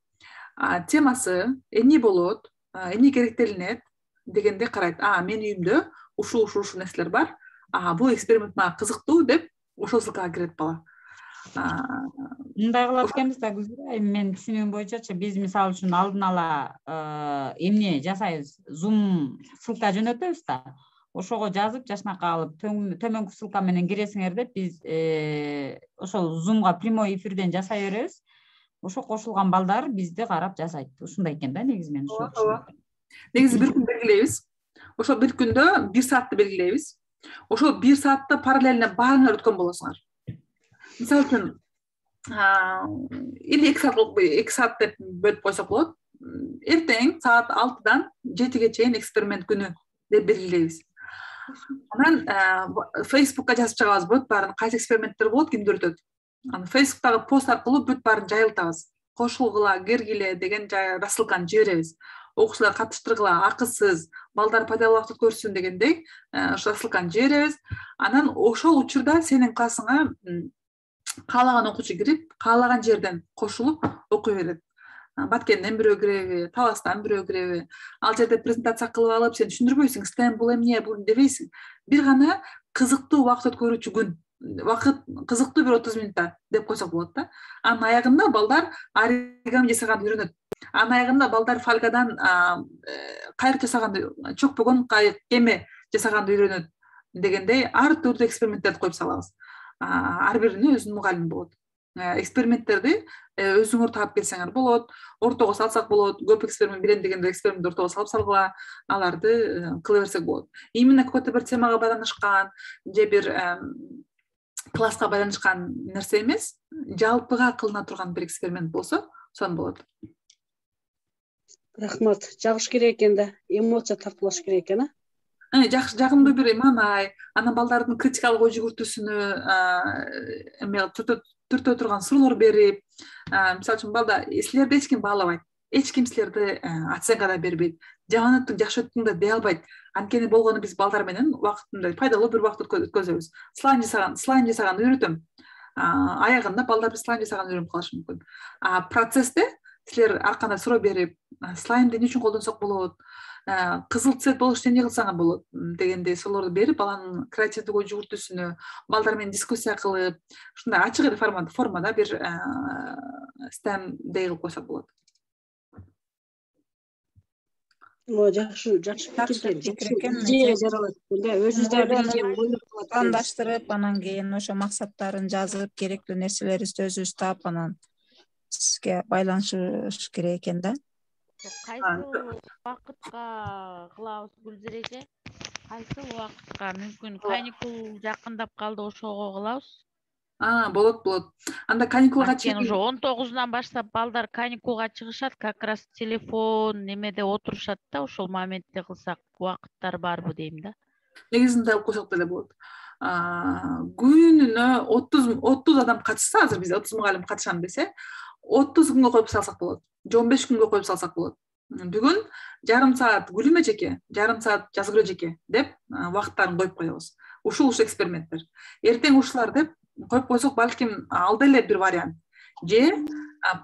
темасы, эмне болот, эмне керектелинет дегенде карайт. Мен үйүмдө ушул нерселер бар. Бул эксперимент мага кызыктуу деп ошол ссылкага кирет бала. Мындай кылат экенбиз да, Гүлзира, мен түшүнүгүм боюнча биз мисалы үчүн алдын ала эмне жасайбыз, Zoom ссылка жөнөтөбүз да. ошого жазып жашнакка алып төмөнкү ссылка менен киресиңер деп биз ошол Zoomга прямой эфирден жасай беребиз. Ошо кошулган балдар бизди карап жасайт. Ушундай экен да негизи мен ушул. Негизи бир күн белгилейбиз. Ошол бир күндө 1 саатты белгилейбиз. Ошол 1 саатты параллельно баарыңар өткөн болосуңар. Мисалы үчүн или 2 саат деп бөлүп койсок болот. Эртең саат 6-дан 7-ге чейин эксперимент күнү деп белгилейбиз. Анан Facebook'ка жазып чыгабыз болот, баарын кайсы эксперименттер болот, кимдер өтөт. Анан Facebook'тагы пост аркылуу бүт баарын жайылтабыз. Кошулгула, кергиле деген рассылканы жиберебиз. Окуучулар катыштыргыла, акысыз, балдар пайдалуу убакыт көрсүн дегендей рассылканы жиберебиз. Анан ошол учурда сенин классыңа каалаган окуучу кирип, каалаган жерден кошулуп окуй берет. Баткенден бирөө киреби, Таластан бирөө киреби. Ал жерде презентация кылып алып, сен түшүндүрбөйсүң, STEM бул эмне, бул дебейсиң. Бир гана кызыктуу убакыт өткөрүүчү күн, убакыт кызыктуу бир 30 минутта деп койсок болот да. Анын аягында балдар оригами жасаганды үйрөнөт. Анын аягында балдар фольгадан кайык жасаганды, чөкпөгөн кайык, кеме жасаганды үйрөнөт дегендей ар түрдүү эксперименттерди коюп салабыз. Ар биринин өзүнүн мугалими болот. Эксперименттерди өзүңөр таап келсеңер болот, ортого салсак болот, көп эксперимент билем дегенде эксперимент ортого салып салгыла, аларды кыла берсек болот. Именно какой-то бир темага байланышкан же бир класска байланышкан нерсе эмес, жалпыга кылына турган бир эксперимент болсо, сон болот. Рахмат. Жагыш керек экен да, эмоция тартуулаш керек экен, Жагымдуу бир маанай, анан балдардын критикалык ой жүгүртүүсүнө түртө турган суроолор берип, мисалы үчүн балдар силерди эч ким баалабайт, эч ким силерди оценка да бербейт, жаман өттүң, жакшы өттүң да дей албайт. Анткени болгону биз балдар менен убактында пайдалуу бир убакыт өткөзөбүз. Слайм жасаганды үйрөтөм. Аягында балдар слайм жасаганды үйрөнүп калышы мүмкүн. Процессте силер ар кандай суроо берип, слаймды эмне үчүн колдонсок болот, кызыл цвет болуш үчүн эмне кылсаңар болот дегендей суроолорду берип, баланын креативдик ой жүгүртүүсүнө, балдар менен дискуссия кылып, ушундай ачык эле формада бир STEM дей кылып койсок болот. Жакшы пикир экен. Пландаштырып, анан кийин ошо максаттарын жазып, керектүү нерселерибизди өзүбүз таап, анан сизге байланышыш керек экен да. Кайсы убакытка кылабыз Гүлзир эже? Кайсы убакытка? Мүмкүн каникул жакындап калды, ошого кылабыз. Болот. Анда каникулга чейин уже 19-нан баштап балдар каникулга чыгышат, как раз телефон немеде отурушат да, ошол моментте кылсак убакыттар барбы дейм да. Негизинде алып койсок деле болот. Күнүнө 30 адам катышса, азыр бизде 30 мугалим катышам десе, 30 күнгө коюп салсак болот. 15 күнгө коюп салсак болот. Бүгүн жарым саат Гүлүм эжеке, жарым саат Жазгүл эжеке деп убакыттарын коюп коебуз. Ушул эксперименттер. Эртең ушулар деп коюп койсок, балким алда эле бир вариант. Же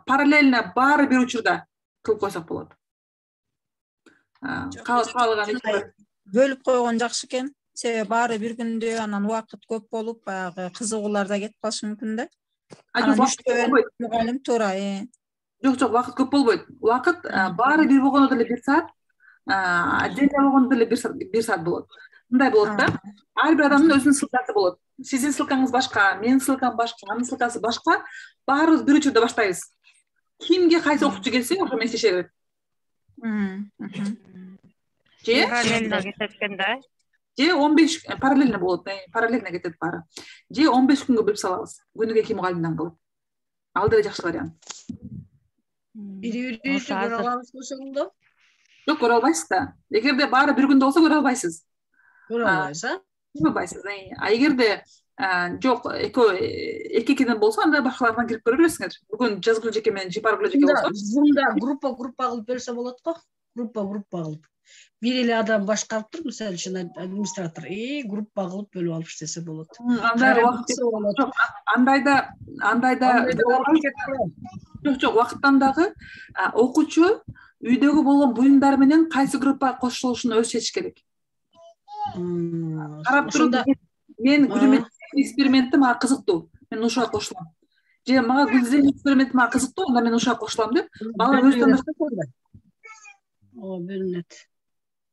параллельно баары бир учурда кылып койсок болот. Бөлүп койгон жакшы экен. Себеби баары бир күндө, анан убакыт көп болуп, баягы кызыгуулар да кетип калышы мүмкүн да. Мугалим туура. Жок, убакыт көп болбойт. Убакыт баары бир болгондо деле 1 саат, отдельно болгондо деле 1 саат болот. Мындай болот да. Ар бир адамдын өзүнүн ссылкасы болот. Сиздин ссылкаңыз башка, менин ссылкам башка, анын ссылкасы башка. Баарыбыз бир учурда баштайбыз. Кимге кайсы окуучу келсе, ошо менен иштеше берет. Параллельно кетет экен да. Же 15 параллельно болот, параллельно кетет баары. Же 15 күнгө бөлүп салабыз. Күнүгө 2 мугалимден кылып. Ал деле жакшы вариант. Бири-бирибизди көрө алабыз болсоңдо? Жок, көрө албайсыз да. Эгерде баары бир күндө болсо көрө албайсыз. Көрө албайсыз, Көрө албайсыз. Эгерде жок, эки-экиден болсо, анда башкалардан кирип көрө бересиңер. Бүгүн Жазгүл эжеке менен Жипаргүл эжеке болсо, Zoom'да группа кылып берсе болот го. Группа кылып. Бир эле адам башкарып туруп, мисалы үчүн администратор, группа кылып бөлүп алып иштесе болот. Андайда жок, убакыттан дагы окуучу үйдөгү болгон буюмдар менен кайсы группага кошулушун өзү чечиш керек. Карап туруп, мен Гүлүм эксперименти мага кызыктуу, мен ушуга кошулам. Же мага Гүлзирдин эксперименти мага кызыктуу, анда мен ушуга кошулам деп, балдар өзүнөн баштап бөлүнөт.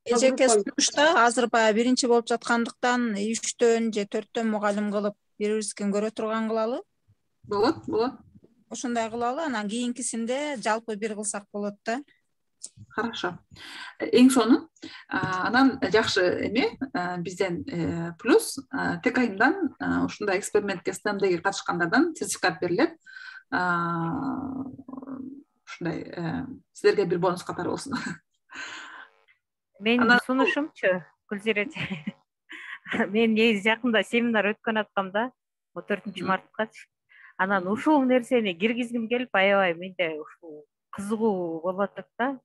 эжеке сунушта азыр баягы биринчи болуп жаткандыктан 3төн же 4төн мугалим кылып бири-бирибизге көрө турган кылалы. Болот. Ошондой кылалы, анан кийинкисинде жалпы бир кылсак болот да. Хорошо. Эң сонун. Анан жакшы эме бизден плюс ТКМдан ушундай экспериментке STEMдеги катышкандардан сертификат берилет. Ушундай силерге бир бонус катары болсун. Менин сунушумчу Гүлзира эже. Мен негизи жакында семинар өткөн аткамда 4 марткачы. Анан ушул нерсени киргизгим келип аябай менде ушул кызыгуу болуп атат да.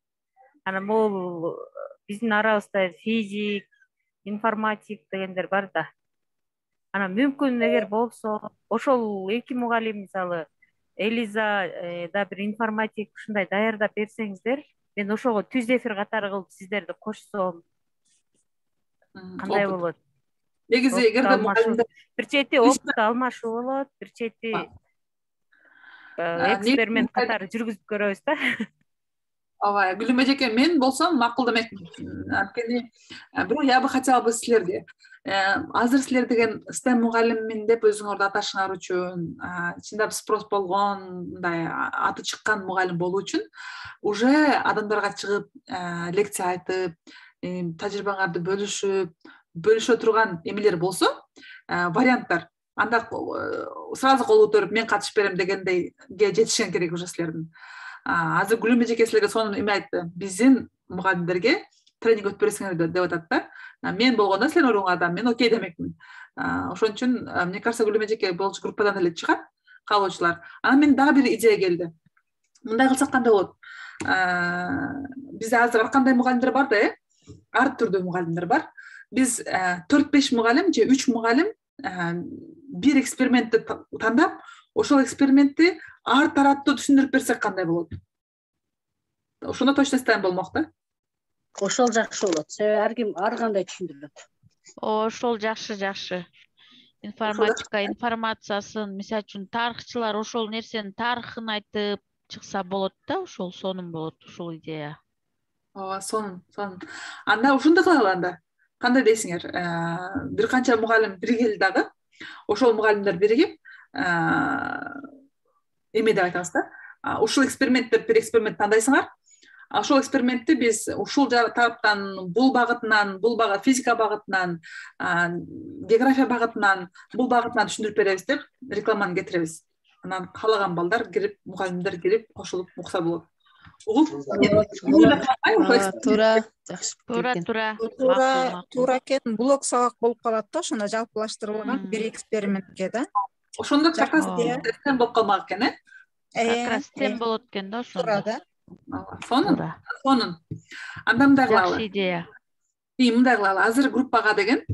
Анан бул биздин арабызда физик, информатик дегендер бар да. Анан мүмкүн эгер болсо, ошол эки мугалим мисалы Элиза да бир информатик ушундай даярдап берсеңиздер, мен ошого түз эфир катары кылып сиздерди кошсом кандай болот? Негизи эгерде мугалимдер бир чети опыт алмашуу болот, бир чети эксперимент катары жүргүзүп көрөбүз да. Ооба, Гүлүм эжеке, мен болсом макулдамекмин. Анткени бирок я бы хотела бы силерди азыр силер деген STEM мугалиммин деп өзүңөрдү аташыңар үчүн, чындап спрос болгон, мындай аты чыккан мугалим болуу үчүн уже адамдарга чыгып лекция айтып, тажрыйбаңарды бөлүшө турган эмелер болсо, варианттар, анда сразу кол көтөрүп мен катышып берем дегендейге жетишен керек уже силердин. Азыр Гүлүм эжеке силерге сонун эме айтты. Биздин мугалимдерге тренинг өтүп берсеңер деп атат да. Мен болгондо силердин ордуңарда мен окей демекмин. Ошон үчүн мне кажется Гүлүм эжеке болчу группадан эле чыгат каалоочулар. Анан мен дагы бир идея келди. Мындай кылсак кандай болот? Бизде азыр ар кандай мугалимдер бар да, ар түрдүү мугалимдер бар. Биз 4-5 мугалим же 3 мугалим бир экспериментти тандап, ошол экспериментти ар тараптуу түшүндүрүп берсек кандай болот? Ошондо точно STEM болмок да. Ошол жакшы болот. Себеби ар ким ар кандай түшүндүрөт. Ошол жакшы. Информатика информациясын, мисалы үчүн тарыхчылар ошол нерсенин тарыхын айтып чыкса болот да, ошол сонун болот, ушул идея. Ооба, сонун. Анда ушундай кылалы анда. Кандай дейсиңер? Бир канча мугалим биригели дагы. Ошол мугалимдер биригип эме деп айтабыз да. Ушул эксперимент деп бир эксперимент тандайсыңар. Ошол экспериментти биз ушул тараптан, бул багытынан, бул багыт физика багытынан, география багытынан, бул багытынан түшүндүрүп беребиз деп рекламаны кетиребиз. Анан каалаган балдар кирип, мугалимдер кирип, кошулуп укса болот. Туура экен. Блок сабак болуп калат да, ошондо жалпылаштырылган бир экспериментке да. Ошондо как раз STEM болуп калмак экен, Как раз STEM болот экен да ошондо. Сонун. Анда мындай кылалы. Жакшы идея. Мындай кылалы. Азыр группага деген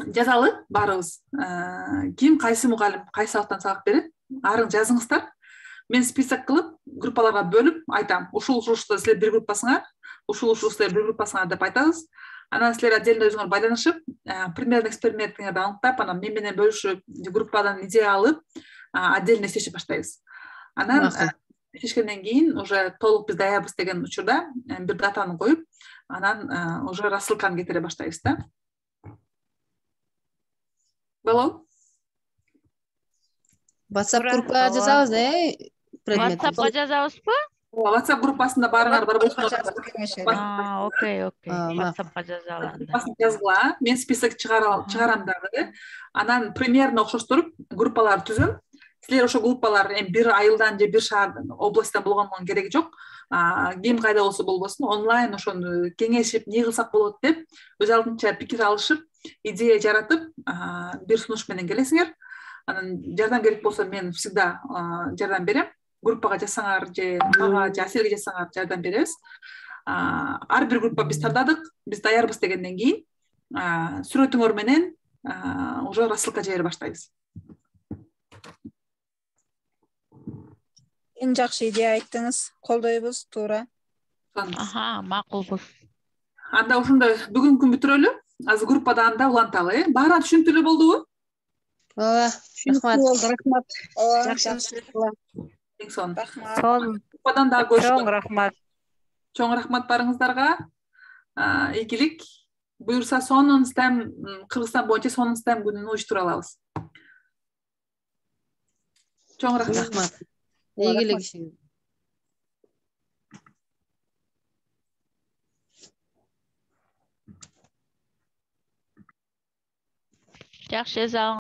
жазалы баарыбыз. Ким кайсы мугалим кайсы сабактан сабак берет? Арын жазыңыздар. Мен список кылып, группаларга бөлүп айтам. Ушул силер бир группасыңар, ушул силер бир группасыңар деп айтабыз. Анан силер отдельно өзүңөр байланышып, примерно экспериментиңерди аныктап, анан мен менен бөлүшүп, группадан идея алып, отдельно иштешип баштайбыз. Анан иштешкенден кийин уже толук биз даярбыз деген учурда бир датаны коюп, анан уже рассылканы кетире баштайбыз да. Болобу? WhatsApp группага жазабыз, WhatsAppка жазабызбы? WhatsApp группасында баарыңар бар болсо. Окей. WhatsAppка жазалы. Жазгыла. Мен список чыгарам дагы. Анан примерно окшоштуруп группалар түзөм. Силер ошо группалар бир айылдан же бир шаардан, областтан болгондун кереги жок. Ким кайда болсо болбосун, онлайн ошону кеңешип, не кылсак болот деп, өз алдынча пикир алышып, идея жаратып, бир сунуш менен келесиңер. Анан жардам керек болсо мен всегда жардам берем. Группага жазсаңар же мага же Аселге жазсаңар жардам беребиз. Ар бир группа биз тандадык, биз даярбыз дегенден кийин сүрөтүңөр менен уже рассылка жибере баштайбыз. Эң жакшы идея айттыңыз, колдойбуз, туура. Макулбуз. Анда ошондой бүгүнкү бүтүрөлү. Азыр группада анда уланталы, Баара түшүнүктүү болдубу? Ооба, рахмат. Группадан дагы чоң рахмат. Чоң рахмат барыңыздарга. ийгилик буюрса сонун STEM Кыргызстан боюнча сонун STEM күнүн уюштура алабыз. Чоң рахмат. Ийгилик ишиңиз. Жакшы,